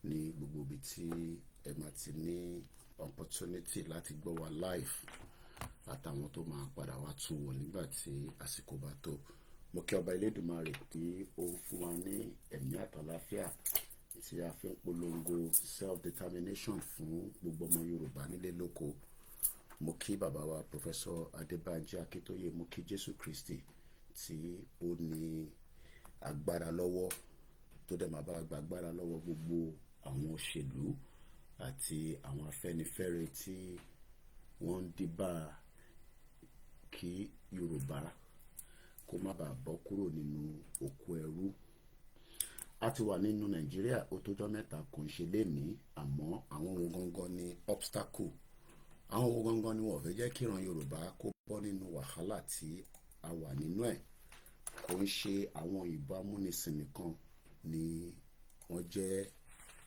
ní gbogbo ibi tí ẹ máa ti ní opportunity láti gbọ́ wa live àtàwọn tó máa padà wá tún wò nígbà tí àsìkò bá tó. Mo kí ọba Elédùmarè tí ó fún wa ní ẹ̀mí àtàlàáfíà tí a fi ń polongo self-determination fún gbogbo ọmọ Yorùbá nílé lóko. Mo kí bàbá wa Professor ADEBANJI AKINTOYE, mo kí Jésù Kristi tí ó ní agbára lọ́wọ́ tó dẹ̀ máa bá gba agbára lọ́wọ́ gbogbo àwọn òṣèlú àti àwọn afẹ́nifẹ́re tí wọ́n ń dìbà kí Yorùbá kó má bàa bọ́ kúrò nínú oko ẹrú. A ti wà nínú Nàìjíríà ó tójọ́ mẹ́ta kò ń ṣe lénìí, àmọ́ àwọn ohun gangan ni obstacle. Àwọn ohun gangan ni wọ́n fẹ́ jẹ́ kí ìran Yorùbá kó bọ́ nínú wàhálà tí a wà nínú ẹ̀. Kò ń ṣe àwọn òyìnbó amúnisìn nìkan ni wọ́n jẹ́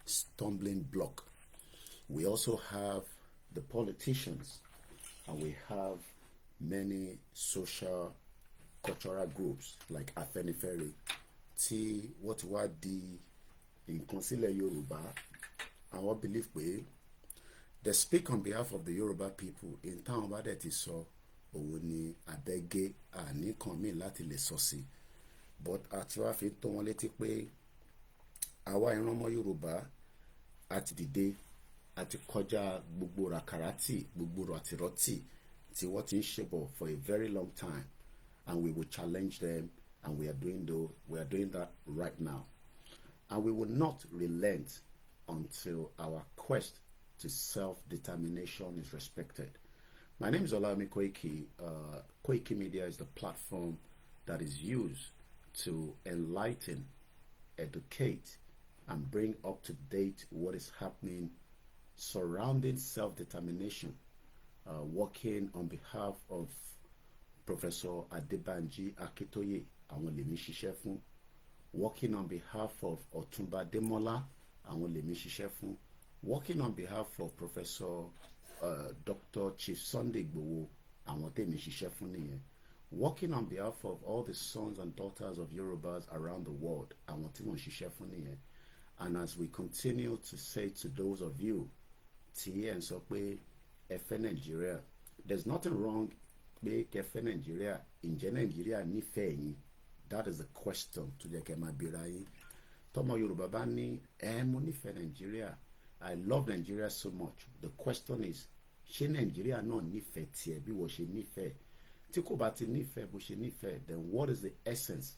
stumbling block. We also have the politicians, and we have many social cultural groups like AFENIFERE tí wọ́n ti wá di nǹkan sílẹ̀ Yorùbá. Àwọn believe pé they speak on behalf of the Yoruba people. In táwọn bá dẹ̀ ti sọ òun ni àbẹ́gẹ́ àní kan míì láti lè sọ sí. But àti wá fi tó wọn létí pé àwa ìran ọmọ Yorùbá àti dìde àti kọjá gbogbo ràkàràtì gbogbo ràtìrọ́tì tí wọ́n ti ń ṣe bọ̀ for a very long time, and we will challenge them, and we are doing that right now, and we will not relent until our quest to self-determination is respected. My name is OLAYOMI KOIKI. Koikimedia is the platform that is used to enlighten, educate, and bring up to date what is happening surrounding self-determination, working on behalf of Professor ADEBANJI AKINTOYE, àwọn lèmi ṣiṣẹ́ fún, working on behalf of Ọ̀túnba Demola, àwọn lèmi ṣiṣẹ́ fún, working on behalf of Professor Dr. Chief Sunday Igboho, àwọn tèmi ṣiṣẹ́ fún nìyẹn, working on behalf of all the sons and daughters of Yorubas around the world, àwọn tí wọ́n ṣiṣẹ́ fún nìyẹn. And as we continue to say to those of you tí ẹ̀ ń sọ pé ẹ fẹ́ Nàìjíríà, there's nothing wrong pé kẹ́ fẹ́ Nàìjíríà. Ǹjẹ́ Nàìjíríà nífẹ̀ẹ́ yín? That is the question tó jẹ́ kẹ́ máa bèèrè yín. Tọ́mọ Yorùbá bá ní mo nífẹ̀ẹ́ Nàìjíríà, I love Nigeria so much. The question is, ṣé Nàìjíríà náà nífẹ̀ẹ́ tiẹ̀ bí wọ́n ṣe nífẹ̀ẹ́? Tí kò bá ti nífẹ̀ẹ́ bó ṣe nífẹ̀ẹ́, then what is the essence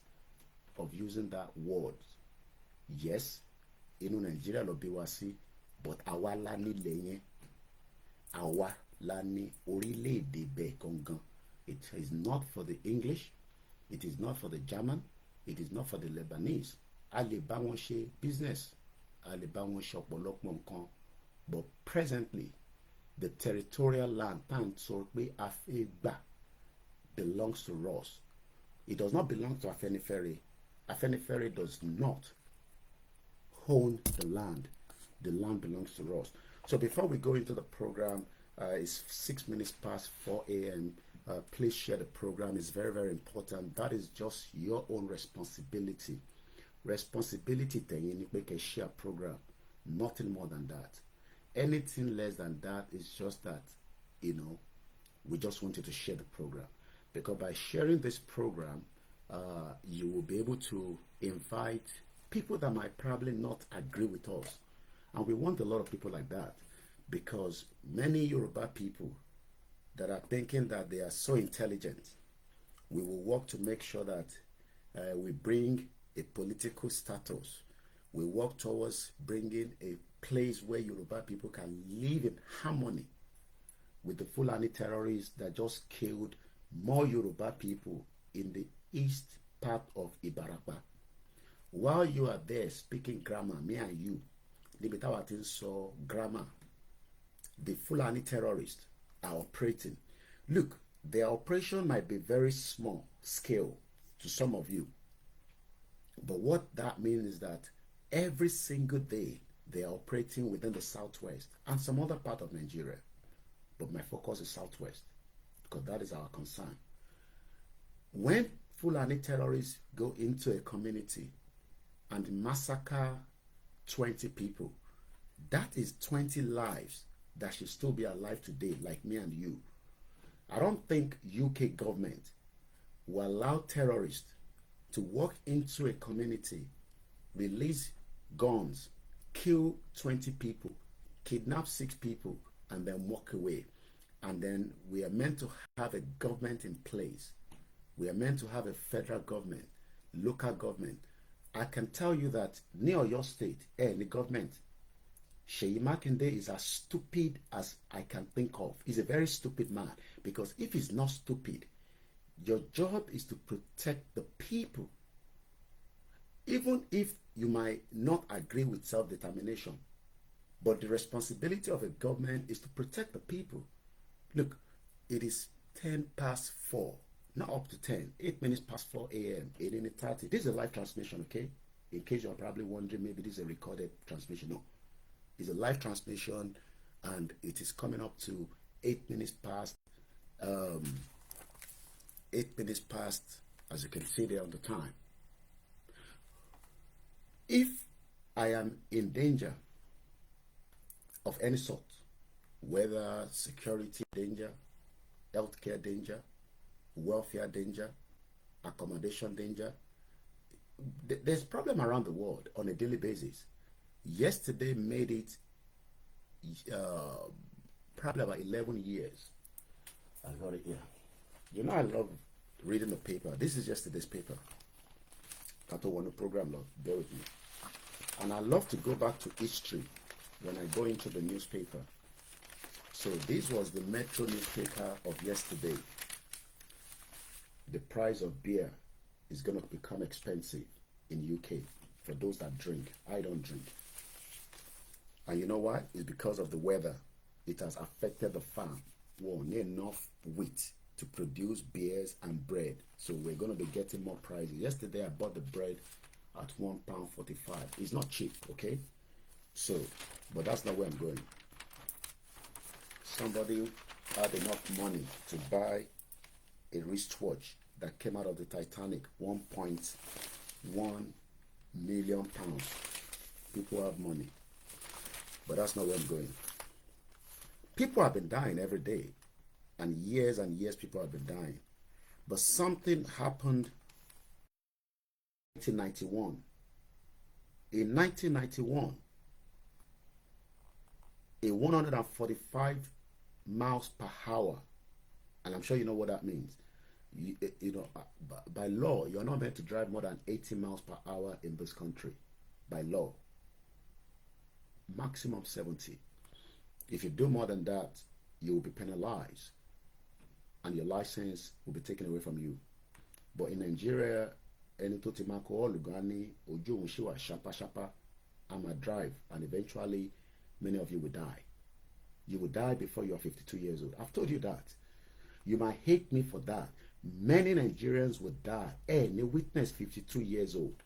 of using that word? Yes, inú Nàìjíríà ló bí wa sí, but àwa la nílẹ̀ yẹn, àwa la ní orílẹ̀-èdè bẹ́ẹ̀ gangan. It is not for the English, it is not for the German, it is not for the Lebanese. A lè bá wọn ṣe business, a lè bá wọn ṣe ọ̀pọ̀lọpọ̀ nǹkan, but presently the territorial land tá à ń sọ pé a fẹ́ gbà belongs to us. It does not belong to AFENIFERE. AFENIFERE does not own the land. The land belongs to us. So before we go into the program, it's 6 minutes past 4 a.m. Please share the program. It's very, very important. That is just your own responsibility. Responsibility tẹ̀yin ni pé kẹ́ share program. Nothing more than that. Anything less than that is just that, we just want you to share the program. Because by sharing this program, you will be able to invite people that might probably not agree with us. And we want a lot of people like that, because many Yoruba people that are thinking that they are so intelligent, we will work to make sure that we bring a political status. We work towards bringing a place where Yoruba people can live in harmony with the Fulani terrorists that just killed more Yoruba people in the east part of Ibarapa. While you are there speaking grammar, me and you, níbi táwa ti ń sọ grammar, the Fulani terrorists are operating. Look, their operation might be very small scale to some of you, but what that means is that every single day they are operating within the southwest and some other part of Nigeria. But my focus is southwest, because that is our concern. When Fulani terrorists go into a community and massacre 20 people, That is 20 lives that should still be alive today, like me and you. I don't think UK government will allow terrorists to walk into a community, release guns, kill 20 people, kidnap 6 people, and then walk away. And then we are meant to have a government in place. We are meant to have a federal government, local government. I can tell you that near your state, the government, Sheyi Makinde is as stupid as I can think of. He's a very stupid man, because if he's not stupid, your job is to protect the people. Even if you might not agree with self-determination, but the responsibility of a government is to protect the people. Look, it is 4:10, not up to 10, 8 minutes past 4 a.m., 18:30. This is a live transmission, okay? In case you're probably wondering, maybe this is a recorded transmission. No, it's a live transmission, and it is coming up to 8 minutes past, 8 minutes past, as you can see there on the time. If I am in danger of any sort, whether security danger, healthcare danger, welfare danger, accommodation danger, there's problem around the world on a daily basis. Yesterday made it probably about 11 years. I got it here. You know I love reading the paper. This is yesterday's paper. I don't want to program, Lord. Bear with me. And I love to go back to history when I go into the newspaper. So this was the Metro newspaper of yesterday. The price of beer is going to become expensive in UK for those that drink. I don't drink. And you know why? It's because of the weather. It has affected the farm. Won't need enough wheat to produce beers and bread. So we're going to be getting more prices. Yesterday I bought the bread at £1.45. It's not cheap, okay? So, but that's not where I'm going. Somebody had enough money to buy a wristwatch that came out of the Titanic, £1.1 million. People have money. But that's not where I'm going. People have been dying every day. And years people have been dying. But something happened in 1991. In 1991, a 145 miles per hour, and I'm sure you know what that means. You know, by law, you're not meant to drive more than 80 miles per hour in this country. By law. Maximum 70. If you do more than that, you will be penalized. And your license will be taken away from you. But in Nigeria, any totimako olugani oju unshiwa shapa I'ma drive, and eventually many of you will die. You will die before you are 52 years old. I've told you that. You might hate me for that. Many Nigerians will die. They witness 52 years old.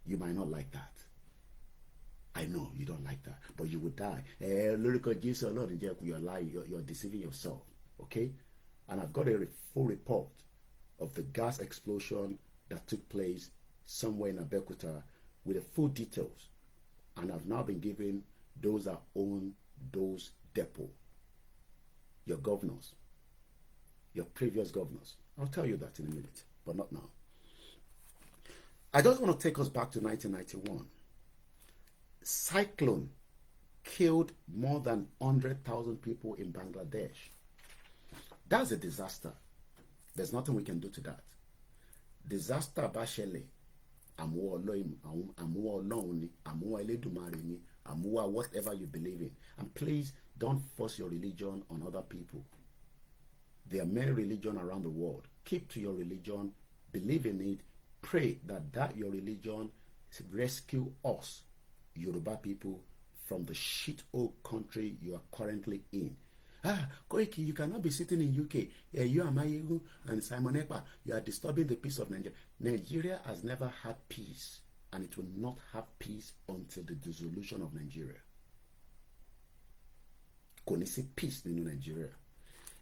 You might not like that. I know you don't like that, but you will die. You're lying. You're deceiving yourself. Okay? And I've got a full report of the gas explosion that took place somewhere in Abeokuta with the full details. And I've now been given those that own those depots. Your governors. Your previous governors. I'll tell you that in a minute, but not now. I just want to take us back to 1991. Cyclone killed more than 100,000 people in Bangladesh. That's a disaster. There's nothing we can do to that. Disaster bashele. Amuwa Olorun, Amuwa Eledumare ni, Amuwa whatever you believe in. And please don't force your religion on other people. There are many religions around the world. Keep to your religion, believe in it, pray that your religion rescue us, Yoruba people, from the shit old country you are currently in. Koiki, you cannot be sitting in UK. You are Mayegun and Simon Ekpa. You are disturbing the peace of Nigeria. Nigeria has never had peace, and it will not have peace until the dissolution of Nigeria. Kò ní sí peace in Nigeria.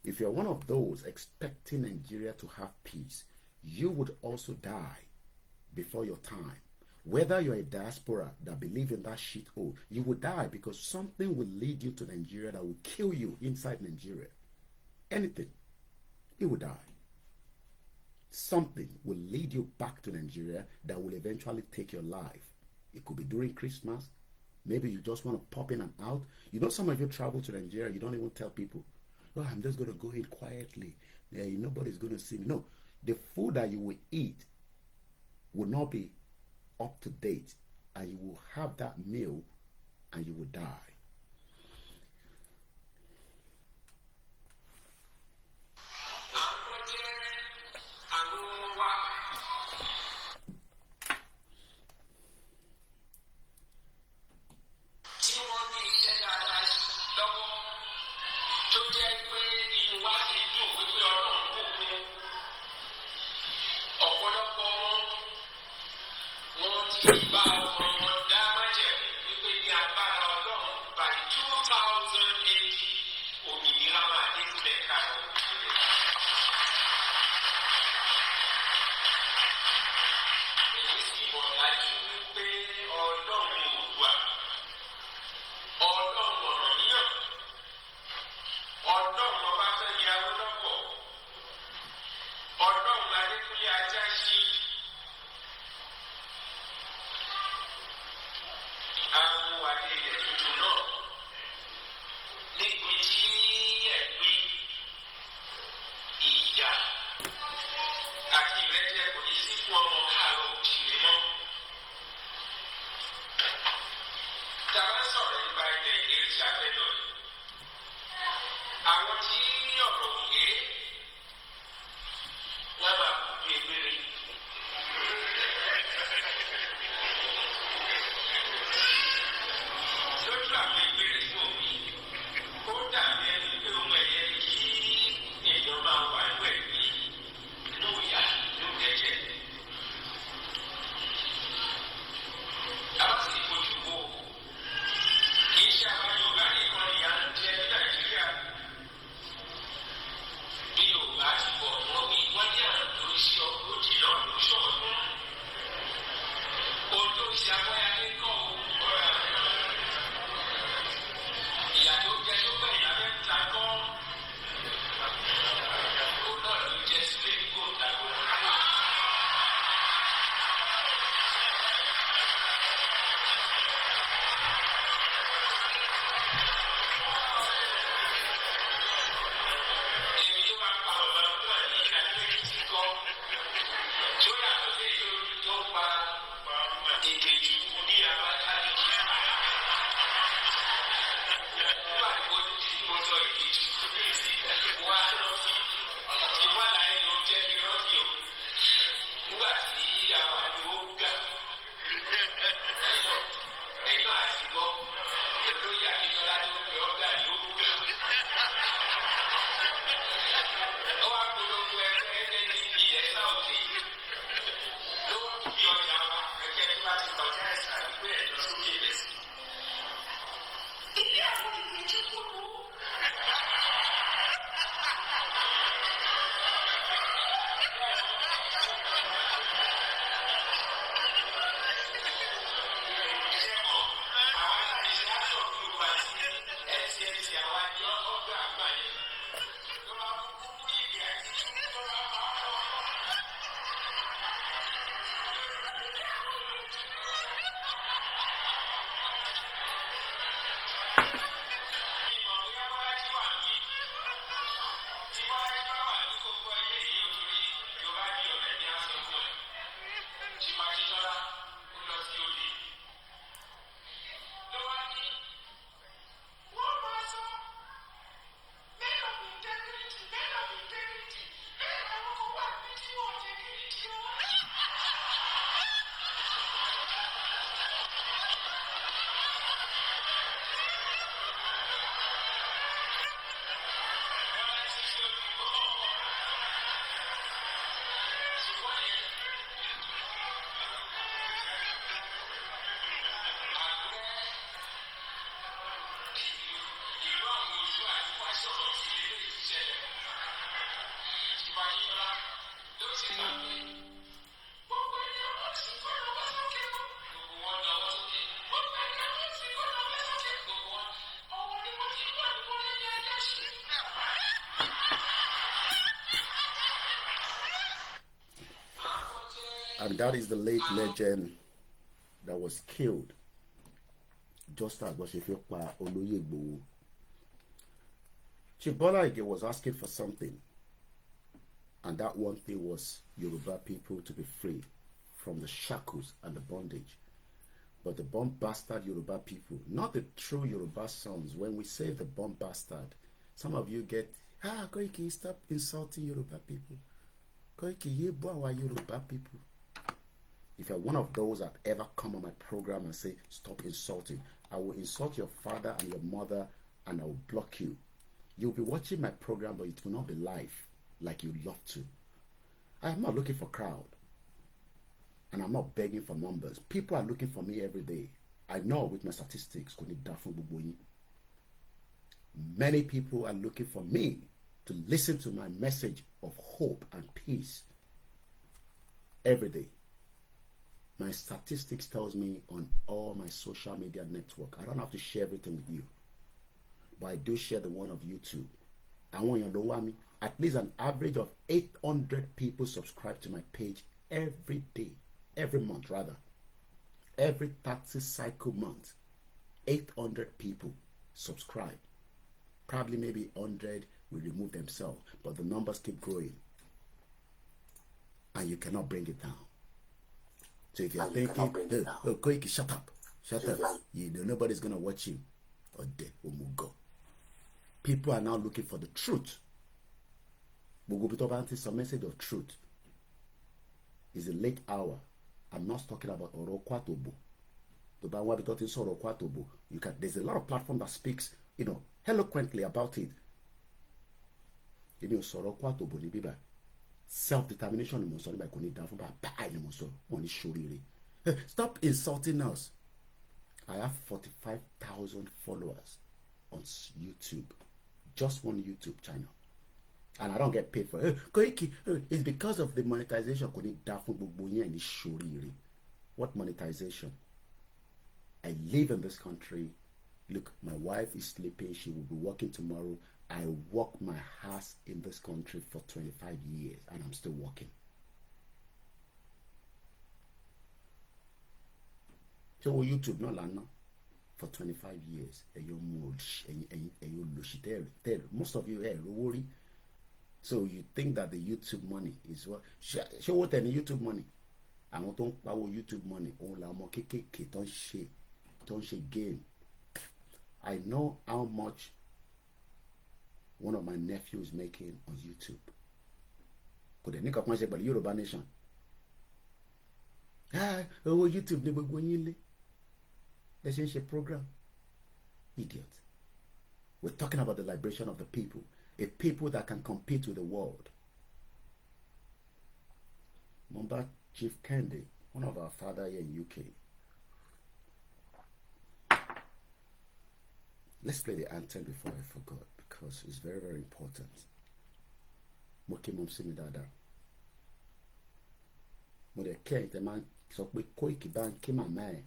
If you're one of those expecting Nigeria to have peace, you would also die before your time. Whether you're a diaspora that believe in that shit hole, you will die because something will lead you to Nigeria that will kill you inside Nigeria. Anything. You will die. Something will lead you back to Nigeria that will eventually take your life. It could be during Christmas. Maybe you just want to pop in and out. You know, some of you travel to Nigeria, you don't even tell people, oh, I'm just going to go in quietly. Nobody's going to see me. No, the food that you will eat will not be up to date, and you will have that meal and you will die. And that is the late legend that was killed just as Boshefiokpa Oloye Igboho. Chief Bola Ige was asking for something, and that one thing was Yoruba people to be free from the shackles and the bondage. But the bomb bastard Yoruba people, not the true Yoruba sons. When we say the bomb bastard, some of you get, Koiki, stop insulting Yoruba people. Koiki, ye boy Yoruba people. If you're one of those that ever come on my program and say, stop insulting, I will insult your father and your mother and I will block you. You'll be watching my program, but it will not be live like you love to. I am not looking for crowd. And I'm not begging for numbers. People are looking for me every day. I know with my statistics, many people are looking for me to listen to my message of hope and peace every day. My statistics tells me on all my social media network. I don't have to share everything with you, but I do share the one of YouTube. I want you to know me. At least an average of 800 people subscribe to my page every day. Every month, rather. Every taxi cycle month, 800 people subscribe. Probably maybe 100 will remove themselves, but the numbers keep growing. And you cannot bring it down. So if you're thinking, oh, Koiki, shut up. You know, nobody's going to watch you. People are now looking for the truth. It's a message of truth. It's a late hour. I'm not talking about Orokwatobo. You can. There's a lot of platform that speaks, eloquently about it. Self-determination. Stop insulting us. I have 45,000 followers on YouTube. Just one YouTube channel. And I don't get paid for it. Koiki, it's because of the monetization. What monetization? I live in this country. Look, my wife is sleeping. She will be working tomorrow. I work my ass in this country for 25 years and I'm still working. So YouTube no lana for 25 years. Most of you worry. So you think that the YouTube money is what? Show what any YouTube money. I want to power YouTube money. Don't share game. I know how much one of my nephews making on YouTube. Could any of my say, but Yoruba Nation? YouTube let's change the program. Idiot. We're talking about the liberation of the people. A people that can compete with the world. Remember Chief Kendi, one of our father here in UK. Let's play the anthem before I forgot because it's very, very important. Moki Momsi Midada. Mode Kent, the man, so we Koiki ban Kima Mae.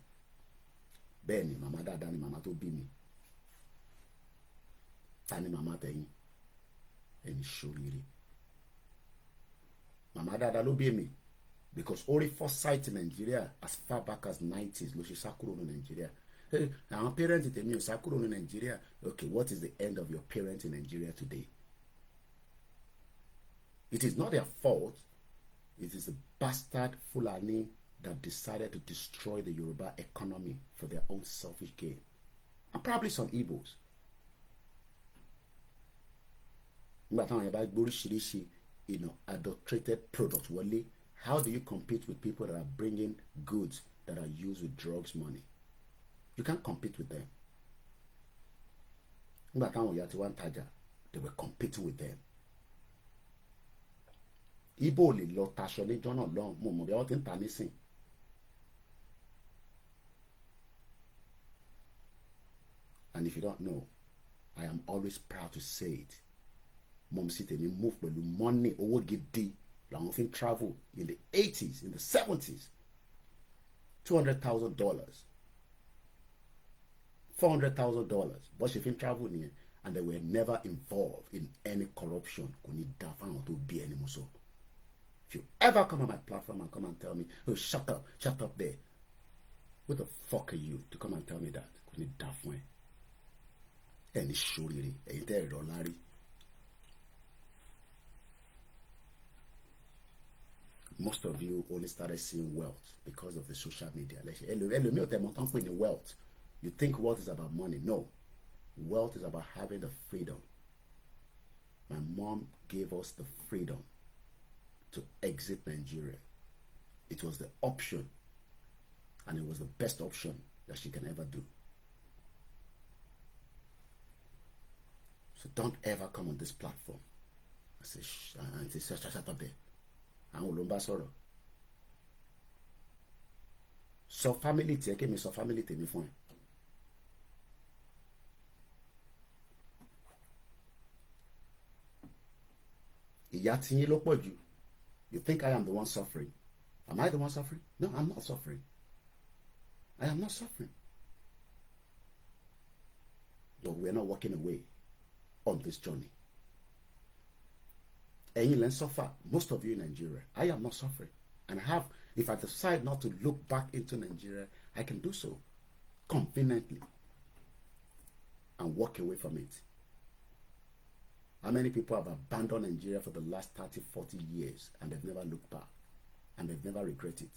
Benny, Mama Dada, ni Mama to be me. Tani Mama Tayi. And surely Mama Dada lo be me because only first sight in Nigeria as far back as 90s lo sakuro in Nigeria. Hey, our parents tell me sakuro in Nigeria. Okay, what is the end of your parents in Nigeria today? It is not their fault. It is the bastard Fulani that decided to destroy the Yoruba economy for their own selfish gain. And probably some Igbos. Adulterated products. How do you compete with people that are bringing goods that are used with drugs money? You can't compete with them. They were competing with them. Ibo le lo tasho ni jono long mo bí wọ́n ti ń ta nísìn. And if you don't know, I am always proud to say it. Mom si tèmi move pẹ̀lú money owó gidi làwọn fi ń travel in the 80s, in the 70s. $200,000, $400,000. But she fin travel nìyẹn, and they were never involved in any corruption. Kò ní dá fáwọn tó bí ẹni mú sọ. If you ever come on my platform and come and tell me, oh, shut up there. Who the fuck are you to come and tell me that? Kò ní dá fún ẹ. Ẹni ṣoríire, ẹ̀yin tẹ́ ẹ̀rọ lárí. Most of you only started seeing wealth because of the social media. Ẹlòmíì ò tẹ̀ mọ́ tán pè ní wealth. You think wealth is about money. No. Wealth is about having the freedom. My mom gave us the freedom to exit Nigeria. It was the option, and it was the best option that she can ever do. So don't ever come on this platform and say, shut up there. Àwọn ló ń bá sọ̀rọ̀. Sọ family tiẹ̀ kémi sọ family tèmi fún ẹ. Ìyà tiyín ló pọ̀ jù. You think I am the one suffering? Am I the one suffering? No, I'm not suffering. I am not suffering. But we're not walking away on this journey. Ẹ̀yin lẹ ń suffer, most of you in Nigeria. I am not suffering. And if I decide not to look back into Nigeria, I can do so conveniently and walk away from it. How many people have abandoned Nigeria for the last 30, 40 years and they've never looked back and they've never regretted it?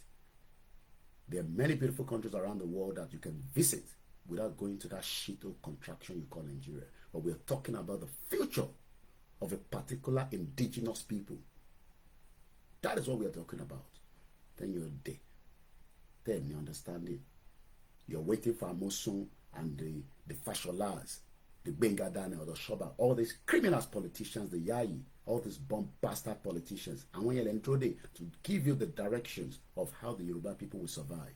There are many beautiful countries around the world that you can visit without going to that shit or contraction you call Nigeria. But we're talking about the future of a particular indigenous people. That is what we are talking about. Then you're there. Then you understand it. You're waiting for Amosun and the Fasholas, the Bengadane or the Shoba, all these criminals politicians, the Yayi, all these bomb bastard politicians. And when you're introduced to give you the directions of how the Yoruba people will survive.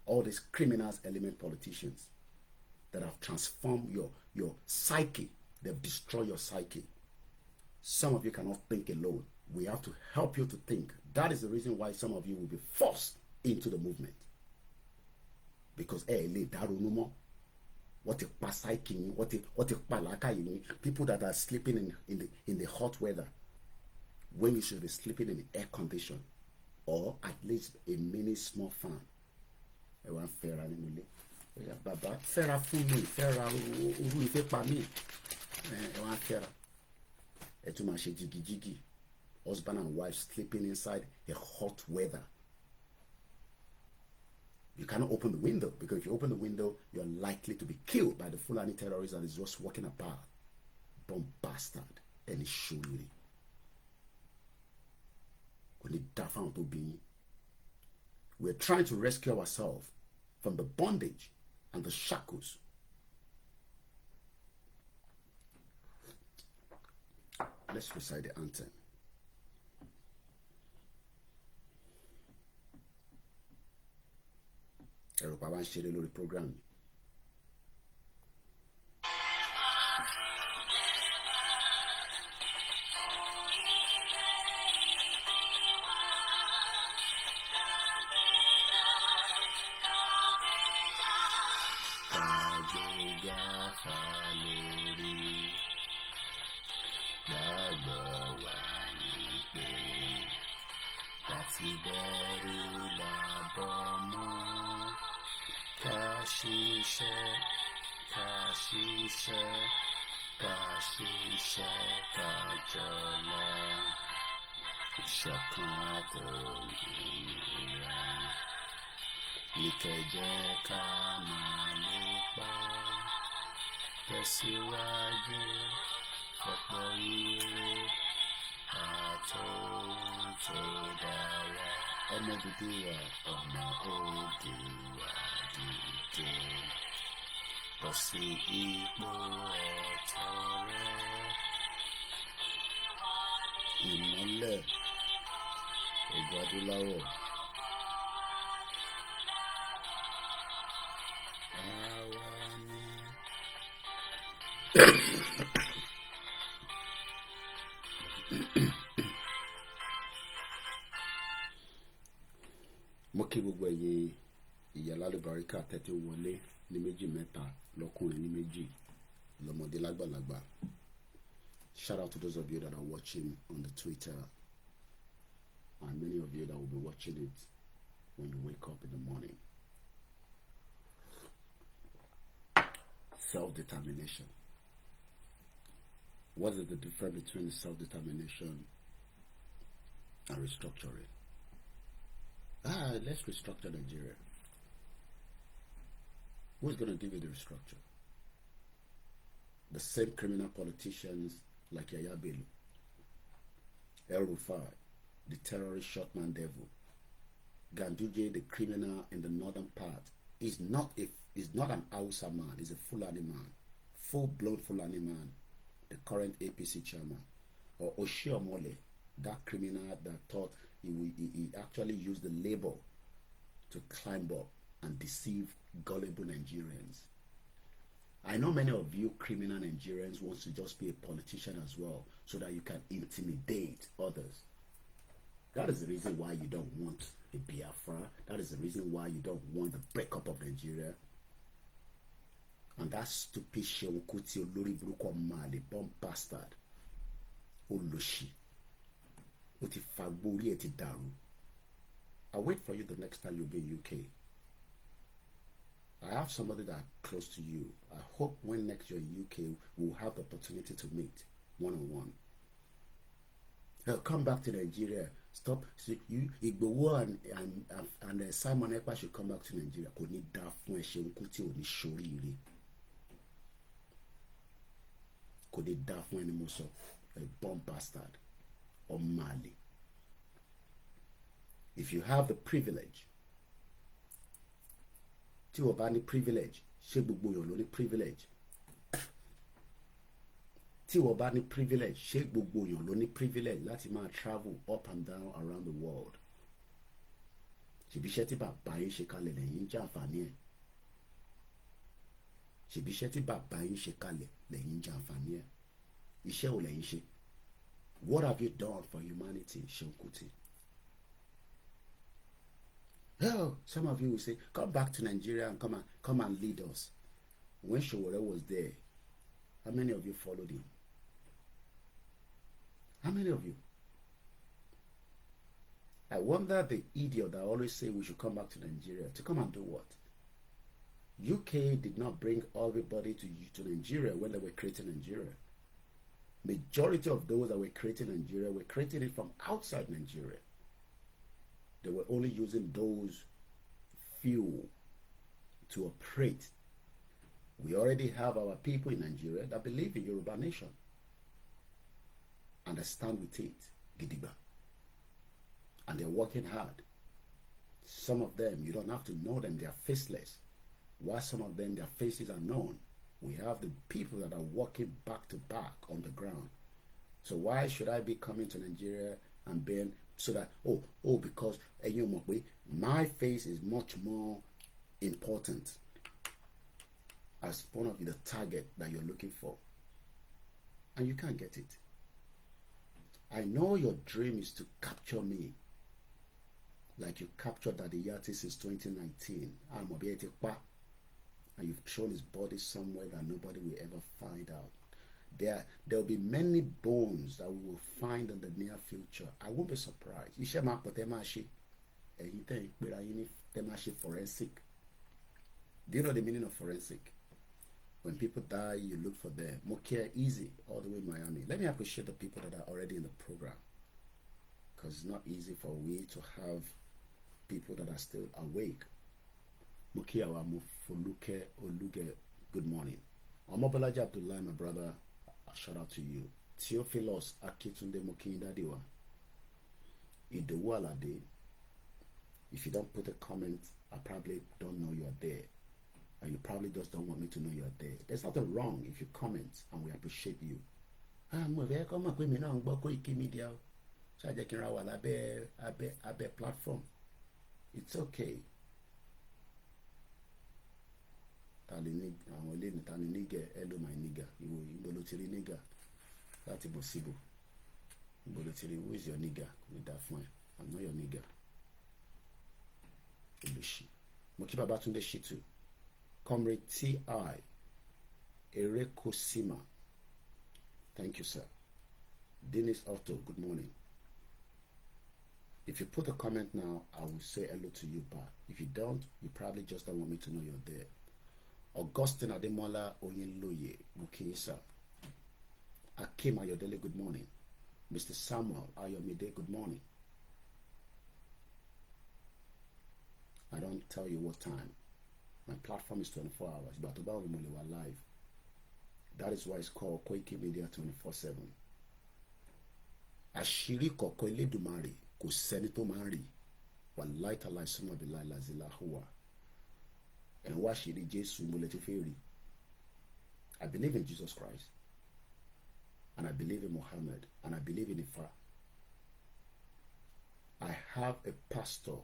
All these criminals element politicians that have transformed your psyche. They've destroyed your psyche. Some of you cannot think alone. We have to help you to think. That is the reason why some of you will be forced into the movement. Because what a psyche, what a palaka, people that are sleeping in the hot weather when you should be sleeping in the air condition or at least a mini small fan. Baba, fera fún mi, fera oru ife pa mi. Fera. Etuma she jigi. Husband and wife sleeping inside a hot weather. You cannot open the window, because if you open the window, you're likely to be killed by the Fulani terrorist that is just walking about. Bomb bastard. And it's surely. We're trying to rescue ourselves from the bondage and the shackles. Let's recite the anthem. Ẹ̀rọ pa wá ń ṣeré lórí program yìí. Ìmọ́lẹ̀ Ògo Adúláwọ̀. Mo kí gbogbo ẹ̀yin ìyá lálùbáríkà tẹ́tí wọlé ní méjì mẹ́ta, lọ́kùnrin ní méjì, lọ́mọdé lágbàlagbà. Shout out to those of you that are watching on the Twitter. and many of you that will be watching it when you wake up in the morning. Self-determination. What is the difference between self-determination and restructuring? Let's restructure Nigeria. Who's going to give you the restructure? The same criminal politicians like Yaya Bello, El Rufai, the terrorist shotman devil, Ganduje, the criminal in the northern part, is not an Hausa man, he's a Fulani man, full-blown Fulani man, the current APC chairman. Or Oshiomole, that criminal that thought he actually used the label to climb up and deceive gullible Nigerians. I know many of you criminal Nigerians want to just be a politician as well, so that you can intimidate others. That is the reason why you don't want a Biafra. That is the reason why you don't want the breakup of Nigeria. And that stupid Shewukuti Olori Buruko Mali, bomb bastard, Oloshi, Oti Fagbori Eti Daru. I'll wait for you the next time you'll be in UK. I have somebody that close to you. I hope when next you're in UK, we'll have the opportunity to meet one-on-one. He'll come back to Nigeria. Stop. So you Igbowo and Simon Ekpa should come back to Nigeria. Kò ní dá fún ẹ Ṣeun Kuti ò ní ṣoríire. Kò ní dá fún ẹni mo sọ. A bomb bastard or Mali. If you have the privilege, tí o bá ní privilege, ṣé gbogbo èèyàn ló ní privilege? Tí o bá ní privilege, ṣé gbogbo èèyàn ló ní privilege láti máa travel up and down around the world? Ṣebí iṣẹ́ tí bàbá yín ṣe kalẹ̀ lẹ́yìn jàǹfààní ẹ̀. Ṣebí iṣẹ́ tí bàbá yín ṣe kalẹ̀ lẹ́yìn jàǹfààní ẹ̀. Iṣẹ́ ò lẹ́yìn ṣe. What have you done for humanity, Ṣeun Kuti? Hell, some of you will say, come back to Nigeria and come and lead us. When Showore was there, how many of you followed him? How many of you? I wonder the idiot that always say we should come back to Nigeria. To come and do what? UK did not bring everybody to Nigeria when they were creating Nigeria. Majority of those that were creating Nigeria were creating it from outside Nigeria. They were only using those few to operate. We already have our people in Nigeria that believe in Yoruba nation. And they stand with it, Gidigba. And they're working hard. Some of them, you don't have to know them, they are faceless. While some of them, their faces are known. We have the people that are working back to back on the ground. So why should I be coming to Nigeria and being so that because my face is much more important as one of the target that you're looking for, and you can't get it. I know your dream is to capture me like you captured Daddy Yati since 2019. And you've shown his body somewhere that nobody will ever find out. There will be many bones that we will find in the near future. I won't be surprised. Forensic. Do you know the meaning of forensic? When people die, you look for them. Mokia easy, all the way in Miami. Let me appreciate the people that are already in the program, because it's not easy for we to have people that are still awake. Mokia wa Mufuluke Oluge, good morning. Omobalaji Abdullah, my brother, shout out to you. Theophilos Akitunde Mokindadiwa. Idowu Alade. If you don't put a comment, I probably don't know you're there. And you probably just don't want me to know you're there. There's nothing wrong if you comment and we appreciate you. Koikimedia. Platform. It's okay. Hello, my nigga. You that's impossible. Who is your nigga? With that fine. I'm not your nigga. Mokiba Batunde Shitu. Comrade T.I. Ereko Sima. Thank you, sir. Dennis Otto, good morning. If you put a comment now, I will say hello to you back. If you don't, you probably just don't want me to know you're there. Augustine Ademola Oyinloye Mukisa. Akim Ayodele, good morning. Mr. Samuel Ayomide, good morning. I don't tell you what time. My platform is 24 hours, but about we are live. That is why it's called Koikimedia 24/7. Àṣírí kọ̀kọ̀ Elédùmarè kò sẹ́ni tó máa ń rí. Wallahi ta'ala summa billahi la ilaha huwa. And wá àṣírí Jésù mo lè ti fẹ́ rí. I believe in Jesus Christ. And I believe in Muhammad. And I believe in Ifa. I have a pastor.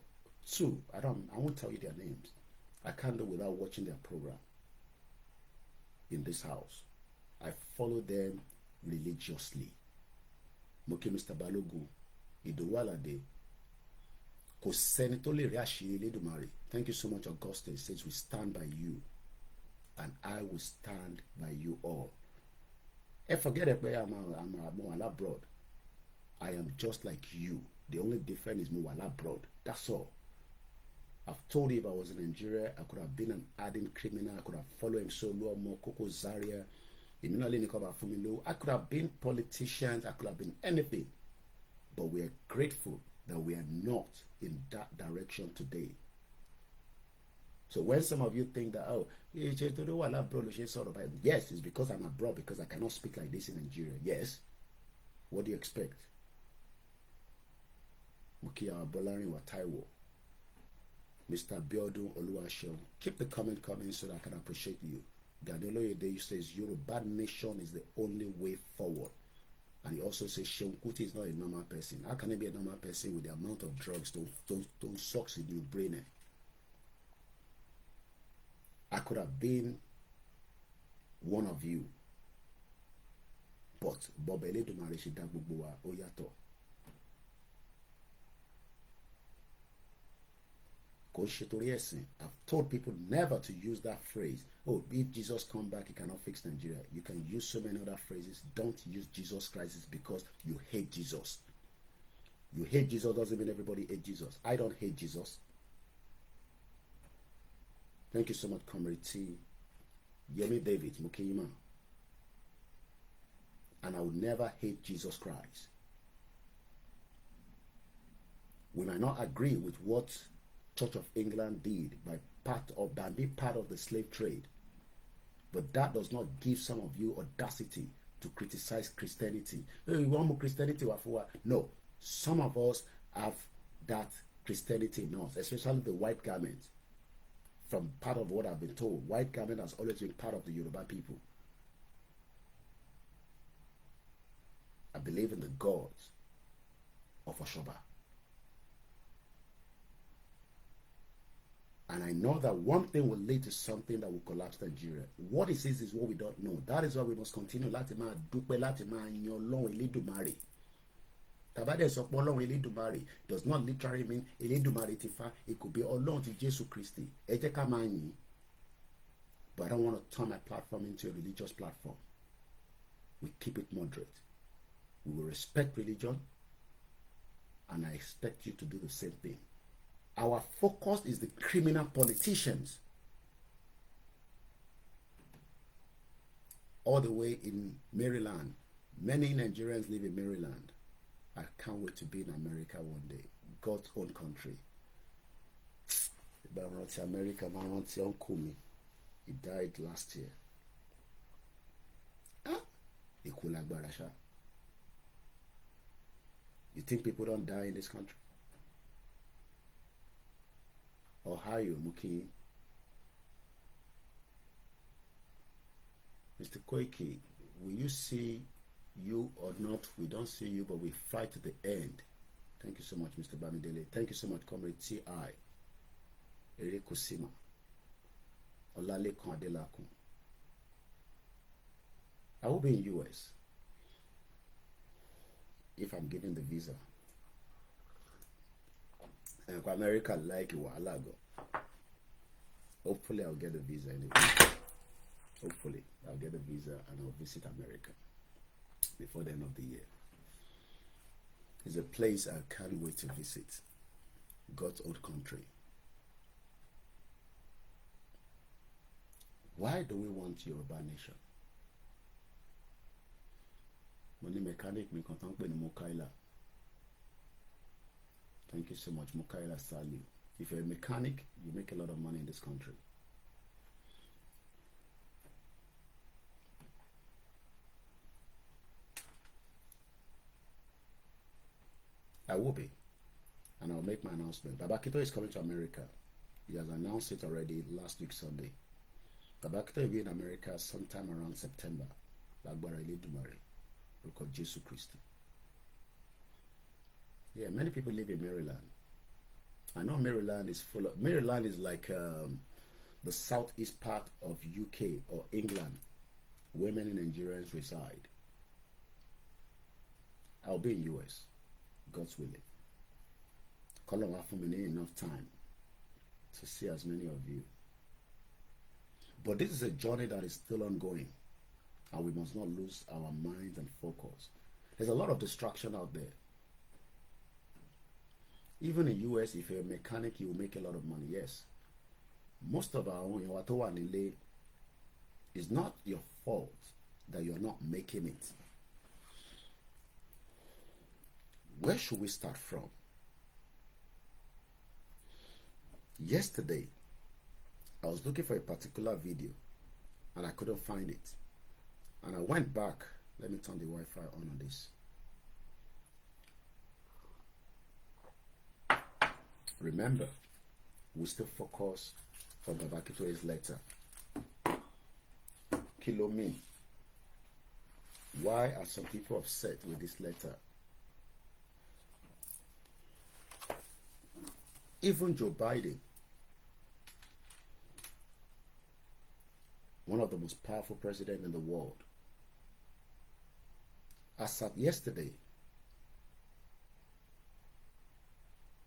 Two, I won't tell you their names. I can't do without watching their program in this house. I follow them religiously. Moke Mr. Balogun, Idowalade, kò sẹ́ni tó lè rí àṣírí Elédùmarè. Thank you so much, Augustine. It says we stand by you, and I will stand by you all. Forget it, I'm abroad. I am just like you. The only difference is I'm abroad. That's all. I've told you if I was in Nigeria, I could have been an ardent criminal. I could have followed him solo, more Coco Zaria. I could have been politicians. I could have been anything. But we are grateful that we are not in that direction today. So when some of you think that, oh, yes, it's because I'm abroad, because I cannot speak like this in Nigeria. Yes. What do you expect? Mukia Bolarin Wataiwo. Mr. Biodun Oluwaseun. Keep the comment coming so that I can appreciate you. Danilo Yede says Yoruba nation is the only way forward. And he also says Seun Kuti is not a normal person. How can he be a normal person with the amount of drugs don't sucks in your brain? I could have been one of you. But Bob Elédùmarè ṣe dá gbogbo wa ó yàtọ̀. I've told people never to use that phrase. Oh, if Jesus come back, he cannot fix Nigeria. You can use so many other phrases. Don't use Jesus Christ because you hate Jesus. You hate Jesus doesn't mean everybody hates Jesus. I don't hate Jesus. Thank you so much, Comrade T. Yemi David Mukiyima. And I would never hate Jesus Christ. We might not agree with what Church of England did by being part of the slave trade, but that does not give some of you audacity to criticize Christianity. Hey, you want more Christianity? No, some of us have that Christianity in us, especially the white garment. From part of what I've been told, white garment has always been part of the Yoruba people. I believe in the gods of Oshoba. And I know that one thing will lead to something that will collapse Nigeria. What it is what we don't know. That is why we must continue láti máa dúpẹ́ láti máa yan Ọlọ́run Elédùmarè. Tàbádẹ́ sọ pé Ọlọ́run Elédùmarè does not literally mean Elédùmarè ti fa. It could be Ọlọ́run ti Jésù Kristi. Ẹ jẹ́ ká máa yìn. But I don't want to turn my platform into a religious platform. We keep it moderate. We will respect religion. And I expect you to do the same thing. Our focus is the criminal politicians. All the way in Maryland. Many Nigerians live in Maryland. I can't wait to be in America one day. God's own country. America, Uncle me. He died last year. You think people don't die in this country? Ohio, Muki. Mr. Koiki, will you see you or not? We don't see you, but we fight to the end. Thank you so much, Mr. Bamidele. Thank you so much, Comrade T.I. Ere Kusima. Olalekan Adelakun. I will be in US if I'm given the visa. And America like Walago. Hopefully I'll get the visa anyway. Hopefully I'll get the visa and I'll visit America before the end of the year. is a place I can't wait to visit. God's old country. Why do we want Yoruba nation? Money mechanic me content ni Mokaila. Thank you so much, Mokaila Salu. If you're a mechanic, you make a lot of money in this country. I will be. And I'll make my announcement. Baba Akintoye is coming to America. He has announced it already last week Sunday. Baba Akintoye will be in America sometime around September. Lagbara Eledumare. Look of Jesus Christ. Yeah, many people live in Maryland. I know Maryland is full of... Maryland is like the southeast part of UK or England, where many Nigerians reside. I'll be in US, God's willing. Call on for me enough time to see as many of you. But this is a journey that is still ongoing, and we must not lose our minds and focus. There's a lot of distraction out there. Even in US, if you're a mechanic, you will make a lot of money. Yes. Most of our own, it's not your fault that you're not making it. Where should we start from? Yesterday, I was looking for a particular video and I couldn't find it. And I went back. Let me turn the Wi-Fi on this. Remember, we still focus on Baba Akintoye's letter. Kilo me. Why are some people upset with this letter? Even Joe Biden, one of the most powerful presidents in the world, as of yesterday,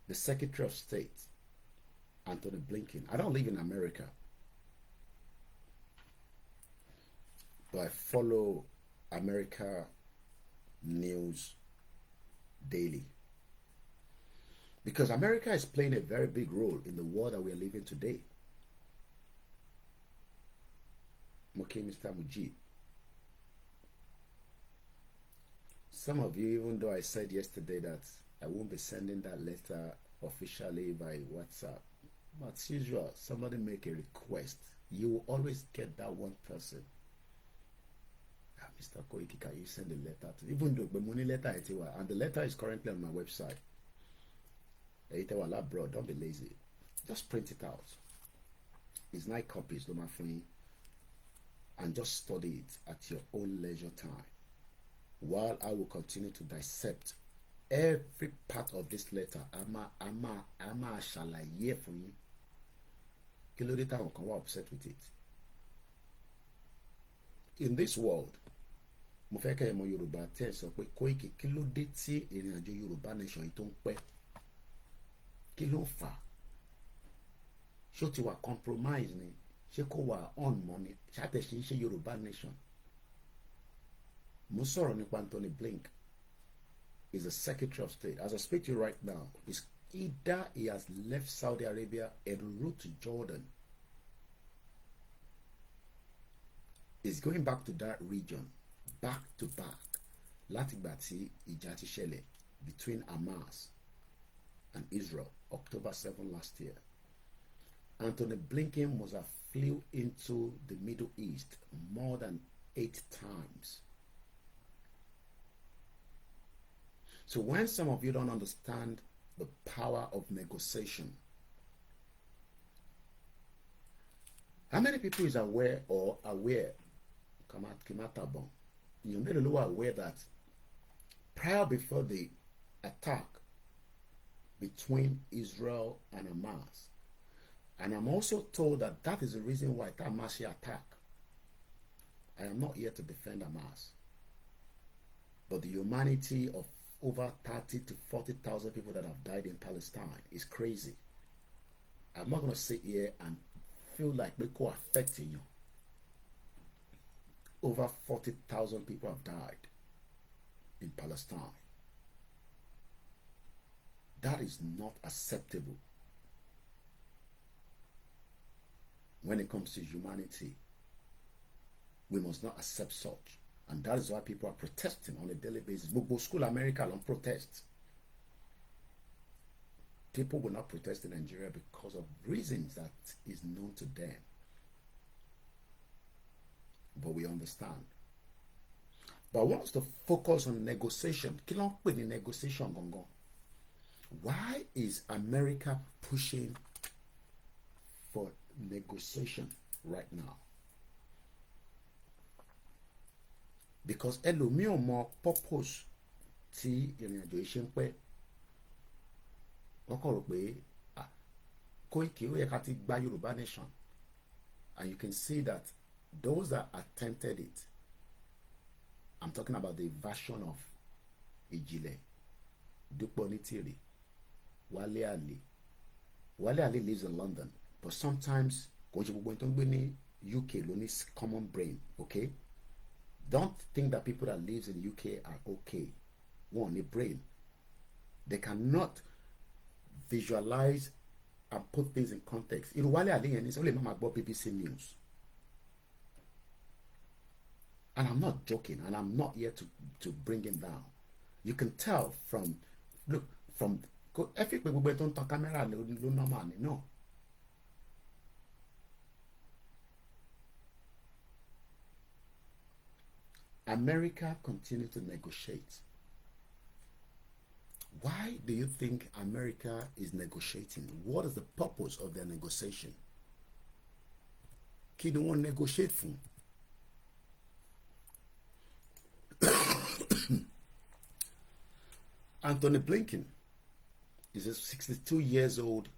the Secretary of State, Anthony Blinken, I don't live in America, but I follow America news daily. Because America is playing a very big role in the world that we are living today. Okay, Mr. Mujib. Some of you, even though I said yesterday that I won't be sending that letter officially by WhatsApp, but as usual, somebody make a request. You will always get that one person. Mr. Koiki, can you send a letter to, even though the money letter, and the letter is currently on my website. Abroad, don't be lazy. Just print it out. It's 9 copies, no matter, and just study it at your own leisure time. While I will continue to dissect every part of this letter, ama shalaye for you. Kilodita will come upset with it. In this world, mo fẹ́ kẹ́ mo Yorùbá tẹ́ sọ pé Koiki kí ló dé tí ìrìn àjò Yorùbá nation yìí tó ń pẹ́. Kí ló fà? Ṣó ti wà compromise ni? Ṣé kò wà on money? Ṣàtẹ̀ṣe ń ṣe Yorùbá nation. Mo sọ̀rọ̀ nípa Anthony Blinken. Is the Secretary of State. As I speak to you right now, is either he has left Saudi Arabia en route to Jordan. He's going back to that region, back to back. Láti ìgbà tí ìjà ti ṣẹlẹ̀ between Hamas and Israel, October 7 last year. Anthony Blinken must have flew into the Middle East more than 8 times. So when some of you don't understand the power of negotiation, how many people is aware you may aware that prior before the attack between Israel and Hamas, and I'm also told that that is the reason why Hamas attack. I am not here to defend Hamas, but the humanity of over 30 to 40,000 people that have died in Palestine is crazy. I'm not going to sit here and feel like we're co-affecting you. Over 40,000 people have died in Palestine. That is not acceptable when it comes to humanity. We must not accept such. And that is why people are protesting on a daily basis. Gbogbo school America don't protest. People will not protest in Nigeria because of reasons that is known to them. But we understand. But I want us to focus on negotiation. Kí ló ń pè ní negotiation gangan? Why is America pushing for negotiation right now? Because ẹlòmíì ò mọ purpose tí ìrìn àjò yìí ṣe ń pẹ́. Wọ́n kàn rò pé Koiki ó yẹ ká ti gba Yorùbá nation. And you can see that those that attempted it, I'm talking about the version of Ijile, Dupo Nitiri, Wale Ali. Wale Ali lives in London, but sometimes UK lonis common brain, okay? Don't think that people that lives in UK are okay. One, a brain. They cannot visualize and put things in context. In Wale Ali and it's only about BBC News. And I'm not joking, and I'm not here to bring him down. You can tell from, look, from every people don't talk camera, no. America continues to negotiate. Why do you think America is negotiating? What is the purpose of their negotiation? Kí ni wọ́n negotiate fún? Anthony Blinken is a 62 years old